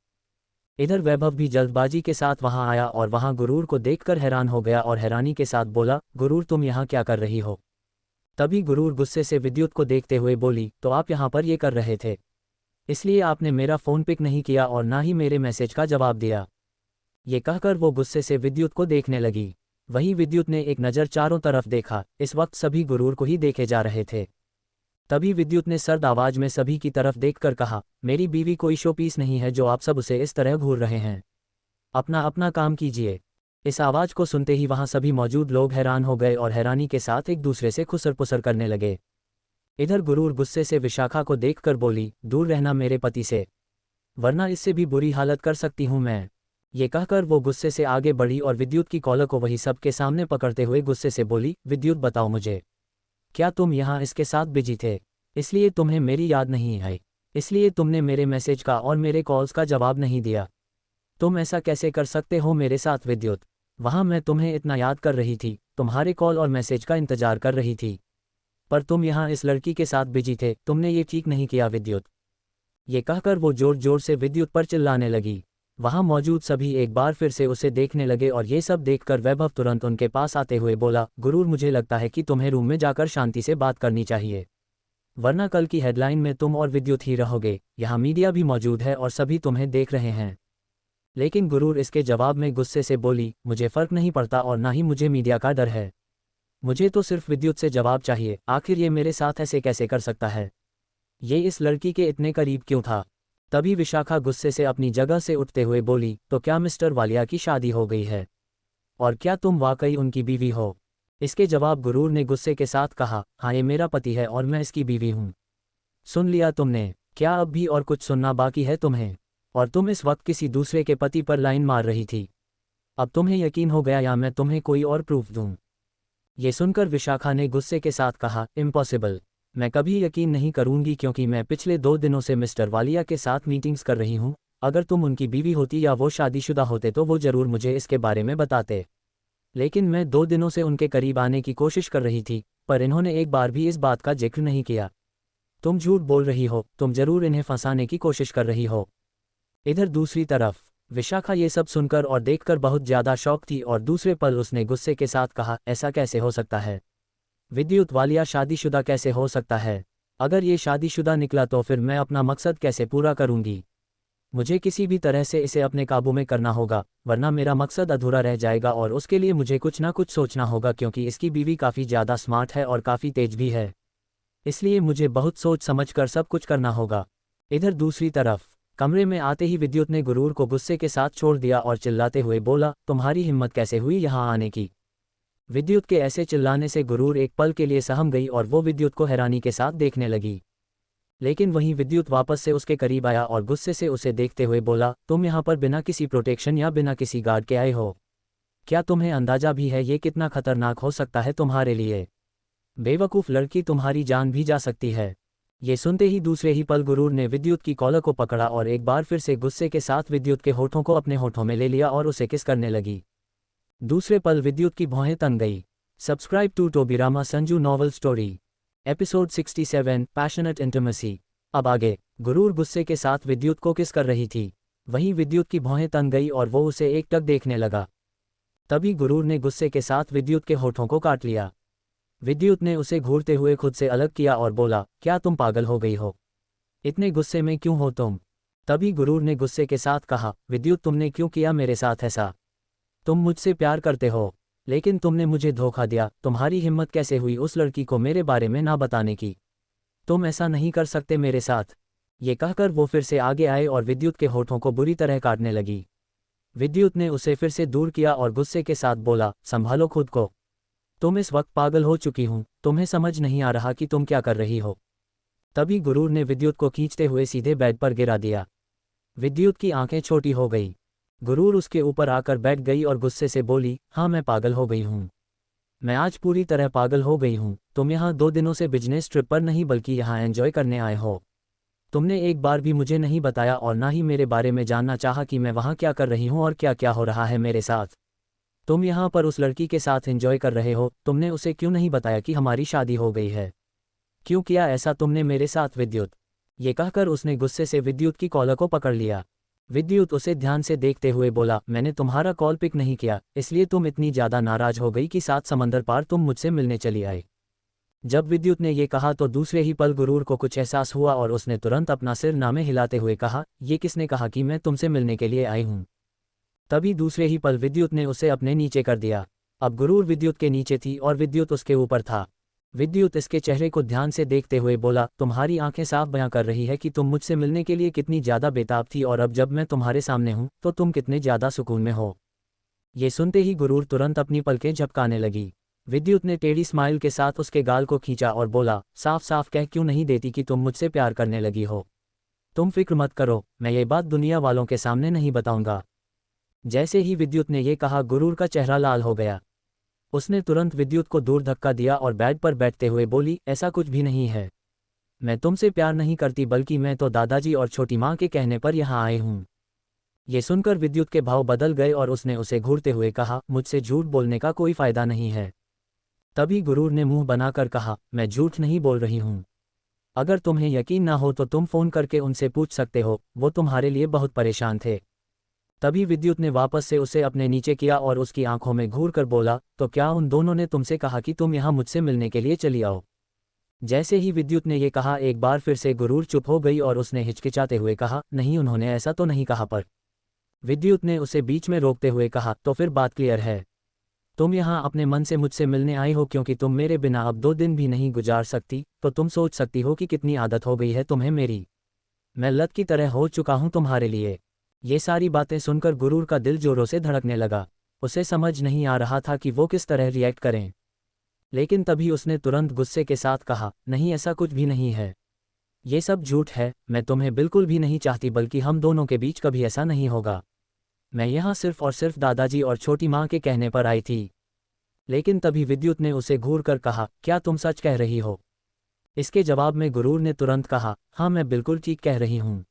इधर वैभव भी जल्दबाजी के साथ वहां आया और वहां गुरूर को देखकर हैरान हो गया और हैरानी के साथ बोला, गुरूर तुम यहाँ क्या कर रही हो? तभी गुरूर गुस्से से विद्युत को देखते हुए बोली, तो आप यहाँ पर ये कर रहे थे, इसलिए आपने मेरा फ़ोन पिक नहीं किया और ना ही मेरे मैसेज का जवाब दिया। ये कहकर वो गुस्से से विद्युत को देखने लगी। वहीं विद्युत ने एक नज़र चारों तरफ देखा, इस वक्त सभी गुरूर को ही देखे जा रहे थे। तभी विद्युत ने सर्द आवाज में सभी की तरफ देखकर कहा, मेरी बीवी कोई शो पीस नहीं है जो आप सब उसे इस तरह घूर रहे हैं। अपना अपना काम कीजिए। इस आवाज़ को सुनते ही वहां सभी मौजूद लोग हैरान हो गए और हैरानी के साथ एक दूसरे से खुसर पुसर करने लगे। इधर गुरूर गुस्से से विशाखा को देखकर बोली, दूर रहना मेरे पति से, वरना इससे भी बुरी हालत कर सकती हूं मैं। ये कहकर वो गुस्से से आगे बढ़ी और विद्युत की कॉलर को वही सबके सामने पकड़ते हुए गुस्से से बोली, विद्युत बताओ मुझे, क्या तुम यहाँ इसके साथ बिजी थे, इसलिए तुम्हें मेरी याद नहीं आई, इसलिए तुमने मेरे मैसेज का और मेरे कॉल्स का जवाब नहीं दिया? तुम ऐसा कैसे कर सकते हो मेरे साथ विद्युत? वहाँ मैं तुम्हें इतना याद कर रही थी, तुम्हारे कॉल और मैसेज का इंतजार कर रही थी, पर तुम यहाँ इस लड़की के साथ बिजी थे, तुमने ये ठीक नहीं किया विद्युत। ये कहकर वो जोर जोर से विद्युत पर चिल्लाने लगी। वहाँ मौजूद सभी एक बार फिर से उसे देखने लगे और ये सब देखकर वैभव तुरंत उनके पास आते हुए बोला, गुरूर मुझे लगता है कि तुम्हें रूम में जाकर शांति से बात करनी चाहिए, वरना कल की हेडलाइन में तुम और विद्युत ही रहोगे, यहाँ मीडिया भी मौजूद है और सभी तुम्हें देख रहे हैं। लेकिन गुरूर इसके जवाब में गुस्से से बोली, मुझे फ़र्क नहीं पड़ता और ना ही मुझे मीडिया का डर है, मुझे तो सिर्फ विद्युत से जवाब चाहिए, आखिर ये मेरे साथ ऐसे कैसे कर सकता है, ये इस लड़की के इतने करीब क्यों था? तभी विशाखा गुस्से से अपनी जगह से उठते हुए बोली, तो क्या मिस्टर वालिया की शादी हो गई है, और क्या तुम वाकई उनकी बीवी हो? इसके जवाब गुरूर ने गुस्से के साथ कहा, हाँ ये मेरा पति है और मैं इसकी बीवी हूँ। सुन लिया तुमने? क्या अब भी और कुछ सुनना बाकी है तुम्हें? और तुम इस वक्त किसी दूसरे के पति पर लाइन मार रही थी, अब तुम्हें यकीन हो गया या मैं तुम्हें कोई और प्रूफ दूँ? ये सुनकर विशाखा ने गुस्से के साथ कहा, इम्पॉसिबल, मैं कभी यकीन नहीं करूंगी क्योंकि मैं पिछले 2 दिनों से मिस्टर वालिया के साथ मीटिंग्स कर रही हूं, अगर तुम उनकी बीवी होती या वो शादीशुदा होते तो वो ज़रूर मुझे इसके बारे में बताते, लेकिन मैं 2 दिनों से उनके करीब आने की कोशिश कर रही थी, पर इन्होंने एक बार भी इस बात का जिक्र नहीं किया। तुम झूठ बोल रही हो, तुम ज़रूर इन्हें फंसाने की कोशिश कर रही हो। इधर दूसरी तरफ विशाखा ये सब सुनकर और देखकर बहुत ज़्यादा शौक थी और दूसरे पल उसने गुस्से के साथ कहा, ऐसा कैसे हो सकता है? विद्युत वालिया शादीशुदा कैसे हो सकता है? अगर ये शादीशुदा निकला तो फिर मैं अपना मकसद कैसे पूरा करूंगी? मुझे किसी भी तरह से इसे अपने काबू में करना होगा, वरना मेरा मकसद अधूरा रह जाएगा और उसके लिए मुझे कुछ ना कुछ सोचना होगा क्योंकि इसकी बीवी काफ़ी ज़्यादा स्मार्ट है और काफ़ी तेज भी है, इसलिए मुझे बहुत सोच समझ कर सब कुछ करना होगा। इधर दूसरी तरफ कमरे में आते ही विद्युत ने गुरूर को गुस्से के साथ छोड़ दिया और चिल्लाते हुए बोला, तुम्हारी हिम्मत कैसे हुई यहाँ आने की? विद्युत के ऐसे चिल्लाने से गुरूर एक पल के लिए सहम गई और वो विद्युत को हैरानी के साथ देखने लगी। लेकिन वहीं विद्युत वापस से उसके करीब आया और गुस्से से उसे देखते हुए बोला, तुम यहाँ पर बिना किसी प्रोटेक्शन या बिना किसी गार्ड के आए हो? क्या तुम्हें अंदाजा भी है ये कितना खतरनाक हो सकता है तुम्हारे लिए? बेवकूफ़ लड़की, तुम्हारी जान भी जा सकती है। ये सुनते ही दूसरे ही पल गुरूर ने विद्युत की कॉलर को पकड़ा और एक बार फिर से गुस्से के साथ विद्युत के होठों को अपने होठों में ले लिया और उसे किस करने लगी। दूसरे पल विद्युत की भौहें तन गई। Subscribe to Tobirama Sanju novel story episode 67 passionate intimacy. अब आगे। गुरूर गुस्से के साथ विद्युत को किस कर रही थी, वहीं विद्युत की भौहें तन गई और वो उसे एकटक देखने लगा। तभी गुरूर ने गुस्से के साथ विद्युत के होठों को काट लिया। विद्युत ने उसे घूरते हुए खुद से अलग किया और बोला, क्या तुम पागल हो गई हो? इतने गुस्से में क्यों हो तुम? तभी गुरूर ने गुस्से के साथ कहा, विद्युत तुमने क्यों किया मेरे साथ ऐसा? तुम मुझसे प्यार करते हो, लेकिन तुमने मुझे धोखा दिया। तुम्हारी हिम्मत कैसे हुई उस लड़की को मेरे बारे में ना बताने की? तुम ऐसा नहीं कर सकते मेरे साथ। ये कहकर वो फिर से आगे आए और विद्युत के होठों को बुरी तरह काटने लगी। विद्युत ने उसे फिर से दूर किया और गुस्से के साथ बोला, संभालो खुद को, तुम इस वक्त पागल हो चुकी हूँ, तुम्हें समझ नहीं आ रहा कि तुम क्या कर रही हो। तभी गुरूर ने विद्युत को खींचते हुए सीधे बेड पर गिरा दिया। विद्युत की आंखें छोटी हो गई। गुरूर उसके ऊपर आकर बैठ गई और गुस्से से बोली, हाँ मैं पागल हो गई हूँ, मैं आज पूरी तरह पागल हो गई हूँ। तुम यहाँ 2 दिनों से बिजनेस ट्रिप पर नहीं बल्कि यहाँ एंजॉय करने आए हो। तुमने एक बार भी मुझे नहीं बताया और ना ही मेरे बारे में जानना चाहा कि मैं वहाँ क्या कर रही हूँ और क्या क्या हो रहा है मेरे साथ। तुम यहाँ पर उस लड़की के साथ एंजॉय कर रहे हो, तुमने उसे क्यों नहीं बताया कि हमारी शादी हो गई है? क्यों किया ऐसा तुमने मेरे साथ विद्युत? ये कहकर उसने गुस्से से विद्युत की कॉलर को पकड़ लिया। विद्युत उसे ध्यान से देखते हुए बोला, मैंने तुम्हारा कॉल पिक नहीं किया, इसलिए तुम इतनी ज़्यादा नाराज हो गई कि 7 समंदर पार तुम मुझसे मिलने चली आई। जब विद्युत ने ये कहा तो दूसरे ही पल गुरूर को कुछ एहसास हुआ और उसने तुरंत अपना सिर नामे हिलाते हुए कहा, ये किसने कहा कि मैं तुमसे मिलने के लिए आई हूँ? तभी दूसरे ही पल विद्युत ने उसे अपने नीचे कर दिया। अब गुरूर विद्युत के नीचे थी और विद्युत उसके ऊपर था। विद्युत इसके चेहरे को ध्यान से देखते हुए बोला, तुम्हारी आंखें साफ बयां कर रही है कि तुम मुझसे मिलने के लिए कितनी ज़्यादा बेताब थी, और अब जब मैं तुम्हारे सामने हूं तो तुम कितने ज़्यादा सुकून में हो। ये सुनते ही गुरूर तुरंत अपनी पलकें झपकाने लगी। विद्युत ने टेढ़ी स्माइल के साथ उसके गाल को खींचा और बोला, साफ साफ कह क्यों नहीं देती कि तुम मुझसे प्यार करने लगी हो? तुम फिक्र मत करो, मैं ये बात दुनिया वालों के सामने नहीं बताऊंगा। जैसे ही विद्युत ने यह कहा गुरूर का चेहरा लाल हो गया। उसने तुरंत विद्युत को दूर धक्का दिया और बेड पर बैठते हुए बोली, ऐसा कुछ भी नहीं है। मैं तुमसे प्यार नहीं करती, बल्कि मैं तो दादाजी और छोटी माँ के कहने पर यहाँ आई हूँ। ये सुनकर विद्युत के भाव बदल गए और उसने उसे घूरते हुए कहा, मुझसे झूठ बोलने का कोई फायदा नहीं है। तभी गुरूर ने मुंह बनाकर कहा, मैं झूठ नहीं बोल रही हूँ। अगर तुम्हें यकीन ना हो तो तुम फ़ोन करके उनसे पूछ सकते हो, वो तुम्हारे लिए बहुत परेशान थे। तभी विद्युत ने वापस से उसे अपने नीचे किया और उसकी आंखों में घूर कर बोला, तो क्या उन दोनों ने तुमसे कहा कि तुम यहाँ मुझसे मिलने के लिए चली आओ? जैसे ही विद्युत ने ये कहा एक बार फिर से गुरूर चुप हो गई और उसने हिचकिचाते हुए कहा, नहीं उन्होंने ऐसा तो नहीं कहा। पर विद्युत ने उसे बीच में रोकते हुए कहा, तो फिर बात क्लियर है। तुम यहाँ अपने मन से मुझसे मिलने आई हो क्योंकि तुम मेरे बिना अब 2 दिन भी नहीं गुजार सकती, तो तुम सोच सकती हो कि कितनी आदत हो गई है तुम्हें मेरी। मैं लत की तरह हो चुका हूँ तुम्हारे लिए। ये सारी बातें सुनकर गुरूर का दिल जोरों से धड़कने लगा। उसे समझ नहीं आ रहा था कि वो किस तरह रिएक्ट करें। लेकिन तभी उसने तुरंत गुस्से के साथ कहा, नहीं ऐसा कुछ भी नहीं है। ये सब झूठ है, मैं तुम्हें बिल्कुल भी नहीं चाहती, बल्कि हम दोनों के बीच कभी ऐसा नहीं होगा। मैं यहाँ सिर्फ और सिर्फ दादाजी और छोटी माँ के कहने पर आई थी। लेकिन तभी विद्युत ने उसे घूर कर कहा, क्या तुम सच कह रही हो? इसके जवाब में गुरूर ने तुरंत कहा, हाँ मैं बिल्कुल ठीक कह रही हूँ।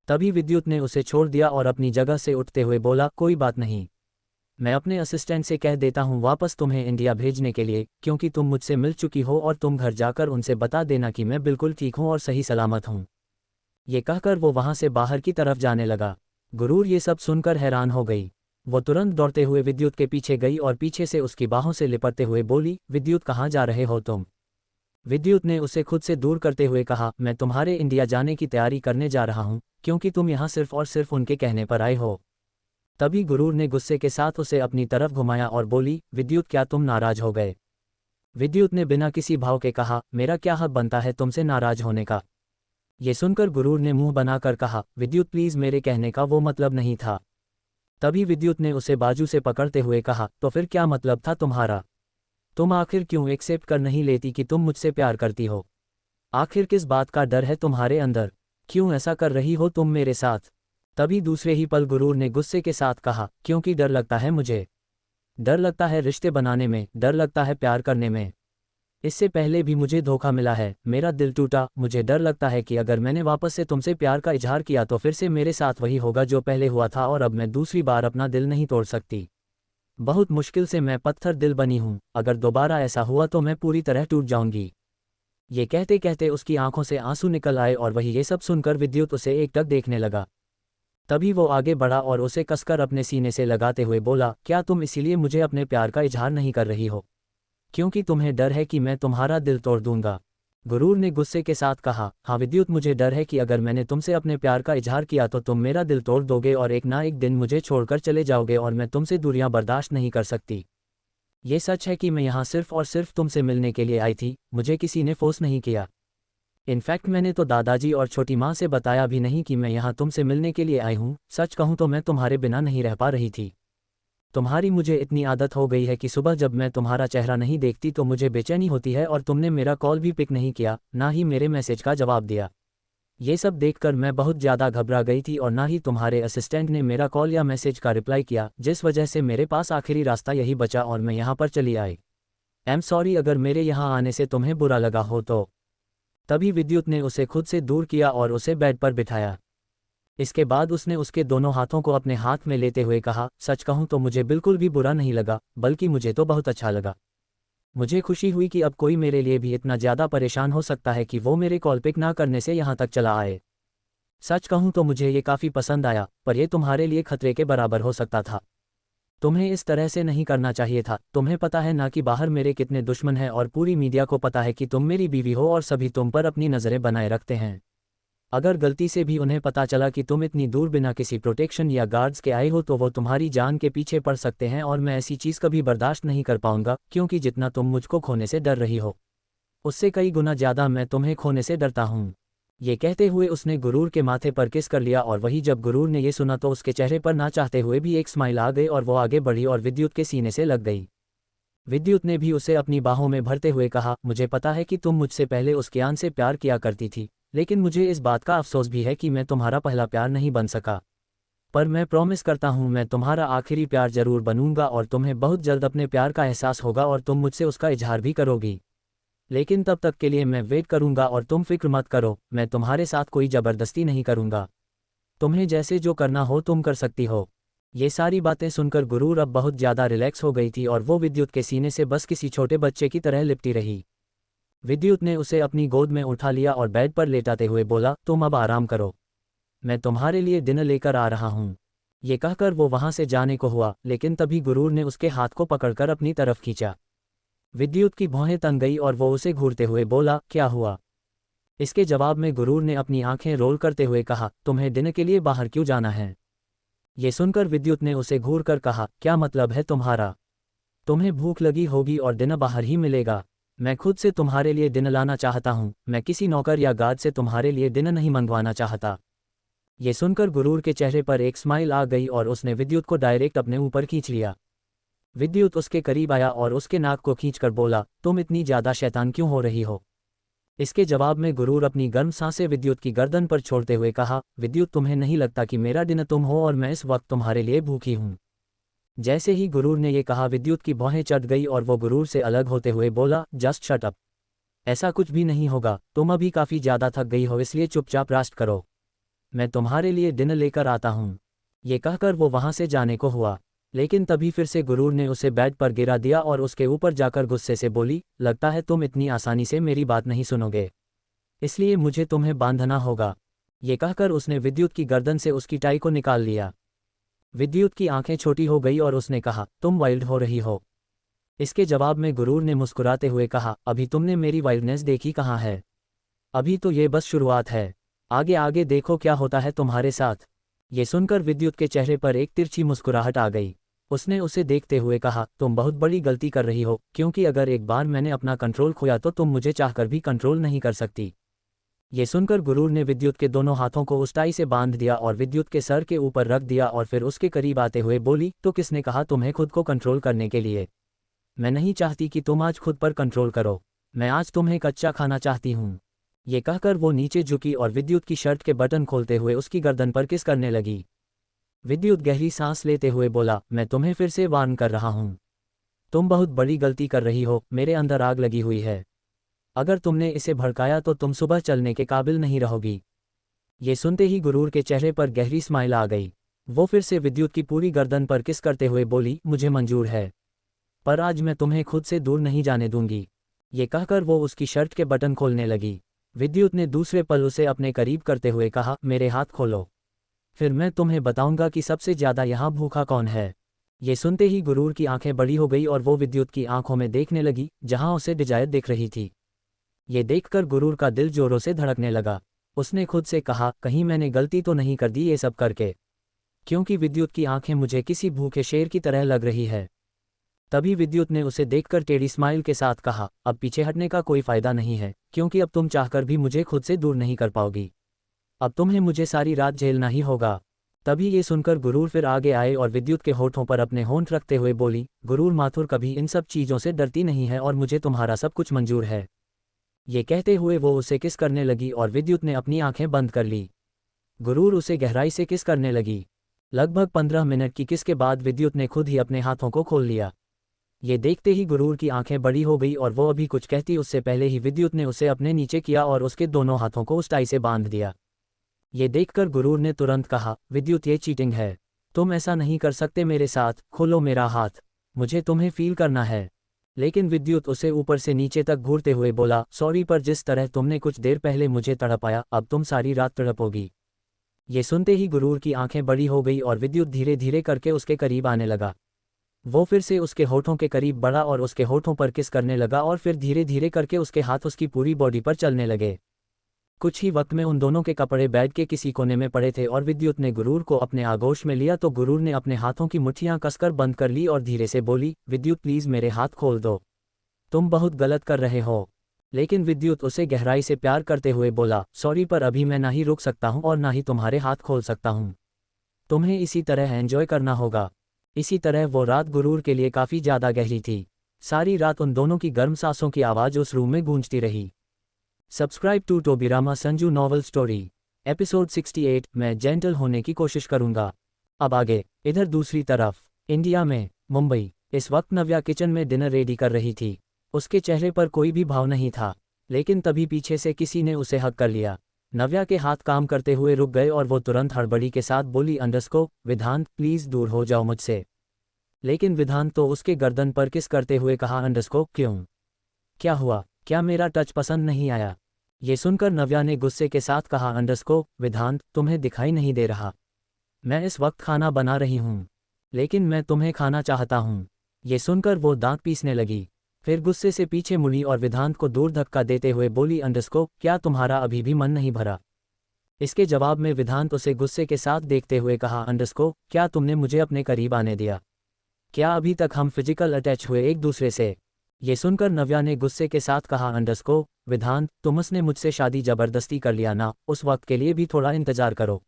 तभी विद्युत ने उसे छोड़ दिया और अपनी जगह से उठते हुए बोला, कोई बात नहीं, मैं अपने असिस्टेंट से कह देता हूँ वापस तुम्हें इंडिया भेजने के लिए, क्योंकि तुम मुझसे मिल चुकी हो, और तुम घर जाकर उनसे बता देना कि मैं बिल्कुल ठीक हूँ और सही सलामत हूँ। ये कहकर वो वहाँ से बाहर की तरफ जाने लगा। गुरूर ये सब सुनकर हैरान हो गई। वो तुरंत दौड़ते हुए विद्युत के पीछे गई और पीछे से उसकी बाहों से लिपटते हुए बोली, विद्युत कहाँ जा रहे हो तुम? विद्युत ने उसे खुद से दूर करते हुए कहा, मैं तुम्हारे इंडिया जाने की तैयारी करने जा रहा हूँ, क्योंकि तुम यहाँ सिर्फ और सिर्फ उनके कहने पर आए हो। तभी गुरूर ने गुस्से के साथ उसे अपनी तरफ घुमाया और बोली, विद्युत क्या तुम नाराज हो गए? विद्युत ने बिना किसी भाव के कहा, मेरा क्या हक बनता है तुमसे नाराज होने का? ये सुनकर गुरूर ने मुंह बनाकर कहा, विद्युत प्लीज, मेरे कहने का वो मतलब नहीं था। तभी विद्युत ने उसे बाजू से पकड़ते हुए कहा, तो फिर क्या मतलब था तुम्हारा? तुम आखिर क्यों एक्सेप्ट कर नहीं लेती कि तुम मुझसे प्यार करती हो? आखिर किस बात का डर है तुम्हारे अंदर? क्यों ऐसा कर रही हो तुम मेरे साथ? तभी दूसरे ही पल गुरूर ने गुस्से के साथ कहा, क्योंकि डर लगता है मुझे। डर लगता है रिश्ते बनाने में, डर लगता है प्यार करने में। इससे पहले भी मुझे धोखा मिला है, मेरा दिल टूटा। मुझे डर लगता है कि अगर मैंने वापस से तुमसे प्यार का इजहार किया तो फिर से मेरे साथ वही होगा जो पहले हुआ था, और अब मैं दूसरी बार अपना दिल नहीं तोड़ सकती। बहुत मुश्किल से मैं पत्थर दिल बनी हूँ, अगर दोबारा ऐसा हुआ तो मैं पूरी तरह टूट जाऊंगी। ये कहते कहते उसकी आंखों से आंसू निकल आए और वही ये सब सुनकर विद्युत उसे एकटक देखने लगा। तभी वो आगे बढ़ा और उसे कसकर अपने सीने से लगाते हुए बोला, क्या तुम इसीलिए मुझे अपने प्यार का इजहार नहीं कर रही हो, क्योंकि तुम्हें डर है कि मैं तुम्हारा दिल तोड़ दूंगा? गुरूर ने गुस्से के साथ कहा, हाँ विद्युत, मुझे डर है कि अगर मैंने तुमसे अपने प्यार का इजहार किया तो तुम मेरा दिल तोड़ दोगे और एक ना एक दिन मुझे छोड़कर चले जाओगे, और मैं तुमसे दूरियां बर्दाश्त नहीं कर सकती। ये सच है कि मैं यहाँ सिर्फ और सिर्फ तुमसे मिलने के लिए आई थी, मुझे किसी ने फोर्स नहीं किया। इनफैक्ट मैंने तो दादाजी और छोटी माँ से बताया भी नहीं कि मैं यहाँ तुमसे मिलने के लिए आई हूँ। सच कहूँ तो मैं तुम्हारे बिना नहीं रह पा रही थी। तुम्हारी मुझे इतनी आदत हो गई है कि सुबह जब मैं तुम्हारा चेहरा नहीं देखती तो मुझे बेचैनी होती है, और तुमने मेरा कॉल भी पिक नहीं किया, ना ही मेरे मैसेज का जवाब दिया। ये सब देखकर मैं बहुत ज़्यादा घबरा गई थी, और ना ही तुम्हारे असिस्टेंट ने मेरा कॉल या मैसेज का रिप्लाई किया, जिस वजह से मेरे पास आखिरी रास्ता यही बचा और मैं यहाँ पर चली आई। आई एम सॉरी अगर मेरे यहाँ आने से तुम्हें बुरा लगा हो तो। तभी विद्युत ने उसे खुद से दूर किया और उसे बेड पर बिठाया। इसके बाद उसने उसके दोनों हाथों को अपने हाथ में लेते हुए कहा, सच कहूँ तो मुझे बिल्कुल भी बुरा नहीं लगा, बल्कि मुझे तो बहुत अच्छा लगा। मुझे खुशी हुई कि अब कोई मेरे लिए भी इतना ज़्यादा परेशान हो सकता है कि वो मेरे कॉल पिक ना करने से यहाँ तक चला आए। सच कहूँ तो मुझे ये काफ़ी पसंद आया, पर यह तुम्हारे लिए खतरे के बराबर हो सकता था। तुम्हें इस तरह से नहीं करना चाहिए था। तुम्हें पता है ना कि बाहर मेरे कितने दुश्मन हैं और पूरी मीडिया को पता है कि तुम मेरी बीवी हो और सभी तुम पर अपनी नज़रें बनाए रखते हैं। अगर गलती से भी उन्हें पता चला कि तुम इतनी दूर बिना किसी प्रोटेक्शन या गार्ड्स के आए हो तो वो तुम्हारी जान के पीछे पड़ सकते हैं और मैं ऐसी चीज़ कभी बर्दाश्त नहीं कर पाऊंगा, क्योंकि जितना तुम मुझको खोने से डर रही हो उससे कई गुना ज़्यादा मैं तुम्हें खोने से डरता हूँ। ये कहते हुए उसने गुरूर के माथे पर किस कर लिया और वही जब गुरूर ने ये सुना तो उसके चेहरे पर ना चाहते हुए भी एक स्माइल आ गई और वो आगे बढ़ी और विद्युत के सीने से लग गई। विद्युत ने भी उसे अपनी बाहों में भरते हुए कहा, मुझे पता है कि तुम मुझसे पहले उस ज्ञान से प्यार किया करती थी, लेकिन मुझे इस बात का अफसोस भी है कि मैं तुम्हारा पहला प्यार नहीं बन सका। पर मैं प्रॉमिस करता हूँ मैं तुम्हारा आखिरी प्यार जरूर बनूंगा और तुम्हें बहुत जल्द अपने प्यार का एहसास होगा और तुम मुझसे उसका इजहार भी करोगी। लेकिन तब तक के लिए मैं वेट करूंगा और तुम फिक्र मत करो, मैं तुम्हारे साथ कोई ज़बरदस्ती नहीं करूंगा। तुम्हें जैसे जो करना हो तुम कर सकती हो। ये सारी बातें सुनकर गुरूर अब बहुत ज़्यादा रिलैक्स हो गई थी और वो विद्युत के सीने से बस किसी छोटे बच्चे की तरह लिपटी रही। विद्युत ने उसे अपनी गोद में उठा लिया और बेड पर लेटाते हुए बोला, तुम अब आराम करो, मैं तुम्हारे लिए डिनर लेकर आ रहा हूँ। ये कहकर वो वहाँ से जाने को हुआ, लेकिन तभी गुरूर ने उसके हाथ को पकड़कर अपनी तरफ खींचा। विद्युत की भौहें तन गई और वो उसे घूरते हुए बोला, क्या हुआ? इसके जवाब में गुरूर ने अपनी आंखें रोल करते हुए कहा, तुम्हें डिनर के लिए बाहर क्यों जाना है? ये सुनकर विद्युत ने उसे घूरकर कहा, क्या मतलब है तुम्हारा? तुम्हें भूख लगी होगी और डिनर बाहर ही मिलेगा। मैं खुद से तुम्हारे लिए डिनर लाना चाहता हूँ, मैं किसी नौकर या गार्ड से तुम्हारे लिए डिनर नहीं मंगवाना चाहता। ये सुनकर गुरूर के चेहरे पर एक स्माइल आ गई और उसने विद्युत को डायरेक्ट अपने ऊपर खींच लिया। विद्युत उसके करीब आया और उसके नाक को खींचकर बोला, तुम इतनी ज़्यादा शैतान क्यों हो रही हो? इसके जवाब में गुरूर अपनी गर्म सांसें विद्युत की गर्दन पर छोड़ते हुए कहा, विद्युत तुम्हें नहीं लगता कि मेरा डिनर तुम हो और मैं इस वक्त तुम्हारे लिए भूखी हूँ? जैसे ही गुरूर ने ये कहा विद्युत की भौहें चढ़ गई और वो गुरूर से अलग होते हुए बोला, जस्ट शट अप, ऐसा कुछ भी नहीं होगा, तुम अभी काफ़ी ज़्यादा थक गई हो इसलिए चुपचाप रेस्ट करो, मैं तुम्हारे लिए डिनर लेकर आता हूँ। ये कहकर वो वहाँ से जाने को हुआ, लेकिन तभी फिर से गुरूर ने उसे बेड पर गिरा दिया और उसके ऊपर जाकर गुस्से से बोली, लगता है तुम इतनी आसानी से मेरी बात नहीं सुनोगे, इसलिए मुझे तुम्हें बांधना होगा। ये कहकर उसने विद्युत की गर्दन से उसकी टाई को निकाल लिया। विद्युत की आंखें छोटी हो गई और उसने कहा, तुम वाइल्ड हो रही हो? इसके जवाब में गुरूर ने मुस्कुराते हुए कहा, अभी तुमने मेरी वाइल्डनेस देखी कहाँ है? अभी तो ये बस शुरुआत है, आगे आगे देखो क्या होता है तुम्हारे साथ। ये सुनकर विद्युत के चेहरे पर एक तिरछी मुस्कुराहट आ गई। उसने उसे देखते हुए कहा, तुम बहुत बड़ी गलती कर रही हो, क्योंकि अगर एक बार मैंने अपना कंट्रोल खोया तो तुम मुझे चाहकर भी कंट्रोल नहीं कर सकती। ये सुनकर गुरूर ने विद्युत के दोनों हाथों को उस टाई से बांध दिया और विद्युत के सर के ऊपर रख दिया और फिर उसके करीब आते हुए बोली, तो किसने कहा तुम्हें खुद को कंट्रोल करने के लिए? मैं नहीं चाहती कि तुम आज खुद पर कंट्रोल करो, मैं आज तुम्हें कच्चा खाना चाहती हूँ। ये कहकर वो नीचे झुकी और विद्युत की शर्ट के बटन खोलते हुए उसकी गर्दन पर किस करने लगी। विद्युत गहरी सांस लेते हुए बोला, मैं तुम्हें फिर से वार्न कर रहा हूँ, तुम बहुत बड़ी गलती कर रही हो, मेरे अंदर आग लगी हुई है, अगर तुमने इसे भड़काया तो तुम सुबह चलने के काबिल नहीं रहोगी। ये सुनते ही गुरूर के चेहरे पर गहरी स्माइल आ गई। वो फिर से विद्युत की पूरी गर्दन पर किस करते हुए बोली, मुझे मंजूर है, पर आज मैं तुम्हें खुद से दूर नहीं जाने दूंगी। ये कहकर वो उसकी शर्ट के बटन खोलने लगी। विद्युत ने दूसरे पल उसे अपने करीब करते हुए कहा, मेरे हाथ खोलो, फिर मैं तुम्हें बताऊंगा कि सबसे ज़्यादा यहाँ भूखा कौन है। ये सुनते ही गुरूर की आंखें बड़ी हो गई और वो विद्युत की आंखों में देखने लगी जहाँ उसे डिजायर दिख रही थी। ये देखकर गुरूर का दिल जोरों से धड़कने लगा। उसने खुद से कहा, कहीं मैंने गलती तो नहीं कर दी ये सब करके, क्योंकि विद्युत की आंखें मुझे किसी भूखे शेर की तरह लग रही है। तभी विद्युत ने उसे देखकर टेढ़ी स्माइल के साथ कहा, अब पीछे हटने का कोई फायदा नहीं है, क्योंकि अब तुम चाहकर भी मुझे खुद से दूर नहीं कर पाओगी, अब तुम्हें मुझे सारी रात झेलना ही होगा। तभी ये सुनकर गुरूर फिर आगे आए और विद्युत के होठों पर अपने होंठ रखते हुए बोली, गुरूर माथुर कभी इन सब चीज़ों से डरती नहीं है और मुझे तुम्हारा सब कुछ मंजूर है। ये कहते हुए वो उसे किस करने लगी और विद्युत ने अपनी आंखें बंद कर ली। गुरूर उसे गहराई से किस करने लगी। लगभग 15 मिनट की किस के बाद विद्युत ने खुद ही अपने हाथों को खोल लिया। ये देखते ही गुरूर की आंखें बड़ी हो गई और वो अभी कुछ कहती उससे पहले ही विद्युत ने उसे अपने नीचे किया और उसके दोनों हाथों को उस टाई से बांध दिया। ये देखकर गुरूर ने तुरंत कहा, विद्युत ये चीटिंग है, तुम ऐसा नहीं कर सकते मेरे साथ, खोलो मेरा हाथ, मुझे तुम्हें फील करना है। लेकिन विद्युत उसे ऊपर से नीचे तक घूरते हुए बोला, सॉरी, पर जिस तरह तुमने कुछ देर पहले मुझे तड़पाया, अब तुम सारी रात तड़पोगी। ये सुनते ही गुरूर की आंखें बड़ी हो गई और विद्युत धीरे धीरे करके उसके करीब आने लगा। वो फिर से उसके होठों के करीब बढ़ा और उसके होठों पर किस करने लगा और फिर धीरे धीरे करके उसके हाथ उसकी पूरी बॉडी पर चलने लगे। कुछ ही वक्त में उन दोनों के कपड़े बेड के किसी कोने में पड़े थे और विद्युत ने गुरूर को अपने आगोश में लिया तो गुरूर ने अपने हाथों की मुट्ठियां कसकर बंद कर ली और धीरे से बोली, विद्युत प्लीज मेरे हाथ खोल दो, तुम बहुत गलत कर रहे हो। लेकिन विद्युत उसे गहराई से प्यार करते हुए बोला, सॉरी, पर अभी मैं ना ही रुक सकता हूँ और ना ही तुम्हारे हाथ खोल सकता हूँ, तुम्हें इसी तरह एंजॉय करना होगा। इसी तरह वो रात गुरूर के लिए काफ़ी ज़्यादा गहरी थी। सारी रात उन दोनों की गर्म सांसों की आवाज़ उस रूम में गूंजती रही। Subscribe to Tobirama Sanju novel story episode 68। मैं जेंटल होने की कोशिश करूंगा। अब आगे। इधर दूसरी तरफ इंडिया में मुंबई। इस वक्त नव्या किचन में डिनर रेडी कर रही थी। उसके चेहरे पर कोई भी भाव नहीं था, लेकिन तभी पीछे से किसी ने उसे हक कर लिया। नव्या के हाथ काम करते हुए रुक गए और वो तुरंत हड़बड़ी के साथ बोली, अंडरस्को विधांत प्लीज दूर हो जाओ मुझसे। लेकिन विधांत तो उसके गर्दन पर किस करते हुए कहा, अंडरस्को क्यों, क्या हुआ, क्या मेरा टच पसंद नहीं आया? ये सुनकर नव्या ने गुस्से के साथ कहा, अंडरस्को विधांत तुम्हें दिखाई नहीं दे रहा, मैं इस वक्त खाना बना रही हूँ, लेकिन मैं तुम्हें खाना चाहता हूँ। ये सुनकर वो दांत पीसने लगी, फिर गुस्से से पीछे मुड़ी और विधांत को दूर धक्का देते हुए बोली, अंडरस्को क्या तुम्हारा अभी भी मन नहीं भरा? इसके जवाब में विधांत उसे गुस्से के साथ देखते हुए कहा, अंडरस्को क्या तुमने मुझे अपने करीब आने दिया? क्या अभी तक हम फिजिकल अटैच हुए एक दूसरे से? ये सुनकर नव्या ने गुस्से के साथ कहा, अंडरस्को विधांत तुमने मुझसे शादी जबरदस्ती कर लिया ना, उस वक्त के लिए भी थोड़ा इंतजार करो।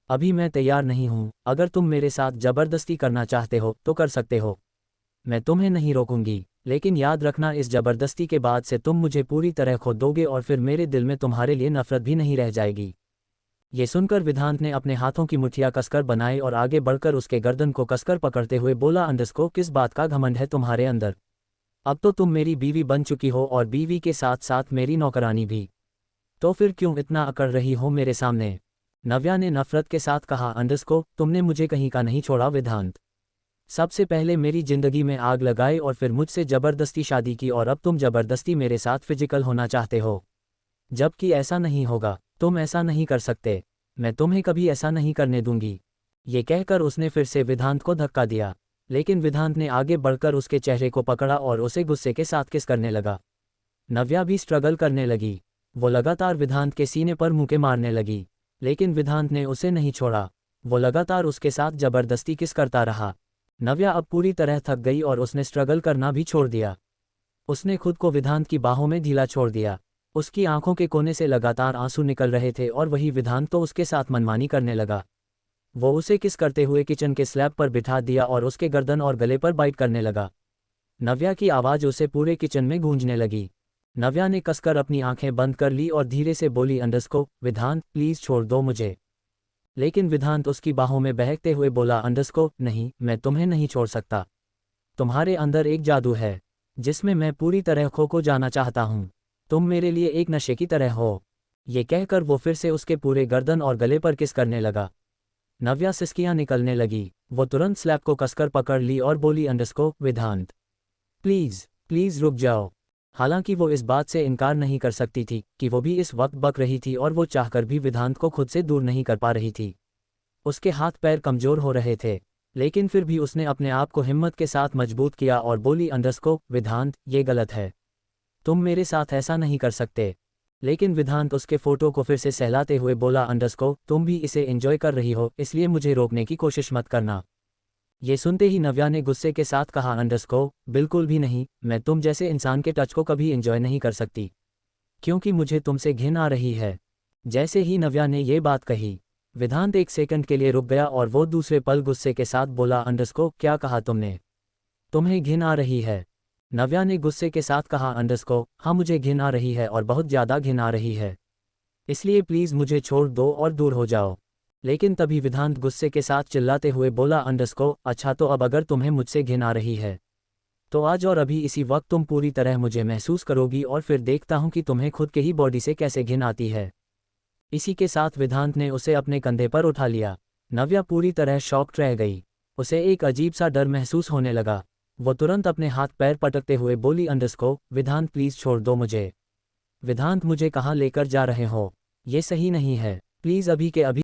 अभी मैं तैयार नहीं हूँ, अगर तुम मेरे साथ जबरदस्ती करना चाहते हो तो कर सकते हो, मैं तुम्हें नहीं रोकूंगी, लेकिन याद रखना इस जबरदस्ती के बाद से तुम मुझे पूरी तरह खो दोगे और फिर मेरे दिल में तुम्हारे लिए नफरत भी नहीं रह जाएगी। ये सुनकर विधांत ने अपने हाथों की मुठ्ठियां कसकर बनाई और आगे बढ़कर उसके गर्दन को कसकर पकड़ते हुए बोला, अंडरस्को किस बात का घमंड है तुम्हारे अंदर? अब तो तुम मेरी बीवी बन चुकी हो और बीवी के साथ साथ मेरी नौकरानी भी, तो फिर क्यों इतना अकड़ रही हो मेरे सामने? नव्या ने नफरत के साथ कहा, अंडरस्को तुमने मुझे कहीं का नहीं छोड़ा विधांत, सबसे पहले मेरी जिंदगी में आग लगाई और फिर मुझसे जबरदस्ती शादी की और अब तुम जबरदस्ती मेरे साथ फिजिकल होना चाहते हो, जबकि ऐसा नहीं होगा, तुम ऐसा नहीं कर सकते, मैं तुम्हें कभी ऐसा नहीं करने दूंगी। ये कहकर उसने फिर से विधांत को धक्का दिया, लेकिन विधांत ने आगे बढ़कर उसके चेहरे को पकड़ा और उसे गुस्से के साथ किस करने लगा। नव्या भी स्ट्रगल करने लगी, वो लगातार विधांत के सीने पर मुक्के मारने लगी, लेकिन विधांत ने उसे नहीं छोड़ा, वो लगातार उसके साथ जबरदस्ती किस करता रहा। नव्या अब पूरी तरह थक गई और उसने स्ट्रगल करना भी छोड़ दिया। उसने खुद को विधांत की बाहों में ढीला छोड़ दिया। उसकी आंखों के कोने से लगातार आंसू निकल रहे थे और वही विधांत तो उसके साथ मनमानी करने लगा। वो उसे किस करते हुए किचन के स्लैब पर बिठा दिया और उसके गर्दन और गले पर बाइट करने लगा। नव्या की आवाज़ उसे पूरे किचन में गूंजने लगी। नव्या ने कसकर अपनी आंखें बंद कर ली और धीरे से बोली, अंडरस्को विधांत प्लीज छोड़ दो मुझे। लेकिन विधांत उसकी बाहों में बहकते हुए बोला, अंडरस्को नहीं, मैं तुम्हें नहीं छोड़ सकता, तुम्हारे अंदर एक जादू है जिसमें मैं पूरी तरह खो जाना चाहता हूँ, तुम मेरे लिए एक नशे की तरह हो। ये कहकर वो फिर से उसके पूरे गर्दन और गले पर किस करने लगा। नव्या सिसकियां निकलने लगी, वो तुरंत स्लैब को कसकर पकड़ ली और बोली, अंडरस्को विधांत प्लीज प्लीज रुक जाओ। हालांकि वो इस बात से इनकार नहीं कर सकती थी कि वो भी इस वक्त बक रही थी और वो चाहकर भी विधांत को खुद से दूर नहीं कर पा रही थी। उसके हाथ पैर कमजोर हो रहे थे, लेकिन फिर भी उसने अपने आप को हिम्मत के साथ मजबूत किया और बोली, अंडरस्को विधांत ये गलत है, तुम मेरे साथ ऐसा नहीं कर सकते। लेकिन विधांत उसके फोटो को फिर से सहलाते हुए बोला, अंडरस्को तुम भी इसे एंजॉय कर रही हो, इसलिए मुझे रोकने की कोशिश मत करना। ये सुनते ही नव्या ने गुस्से के साथ कहा, अंडरस्को बिल्कुल भी नहीं, मैं तुम जैसे इंसान के टच को कभी एंजॉय नहीं कर सकती, क्योंकि मुझे तुमसे घिन आ रही है। जैसे ही नव्या ने ये बात कही, विधांत एक सेकंड के लिए रुक गया और वो दूसरे पल गुस्से के साथ बोला, अंडरस्को क्या कहा तुमने, तुम्हें घिन आ रही है? नव्या ने गुस्से के साथ कहा, अंडरस्को हाँ मुझे घिन आ रही है और बहुत ज़्यादा घिन आ रही है, इसलिए प्लीज़ मुझे छोड़ दो और दूर हो जाओ। लेकिन तभी विधांत गुस्से के साथ चिल्लाते हुए बोला, अंडरस्को अच्छा तो अब अगर तुम्हें मुझसे घिन आ रही है तो आज और अभी इसी वक्त तुम पूरी तरह मुझे महसूस करोगी और फिर देखता हूँ कि तुम्हें खुद के ही बॉडी से कैसे घिन आती है। इसी के साथ विधांत ने उसे अपने कंधे पर उठा लिया। नव्या पूरी तरह शॉक्ड रह गई, उसे एक अजीब सा डर महसूस होने लगा। वो तुरंत अपने हाथ पैर पटकते हुए बोली, अंडरस्को विधांत प्लीज छोड़ दो मुझे। विधांत मुझे कहाँ लेकर जा रहे हो? ये सही नहीं है, प्लीज अभी के अभी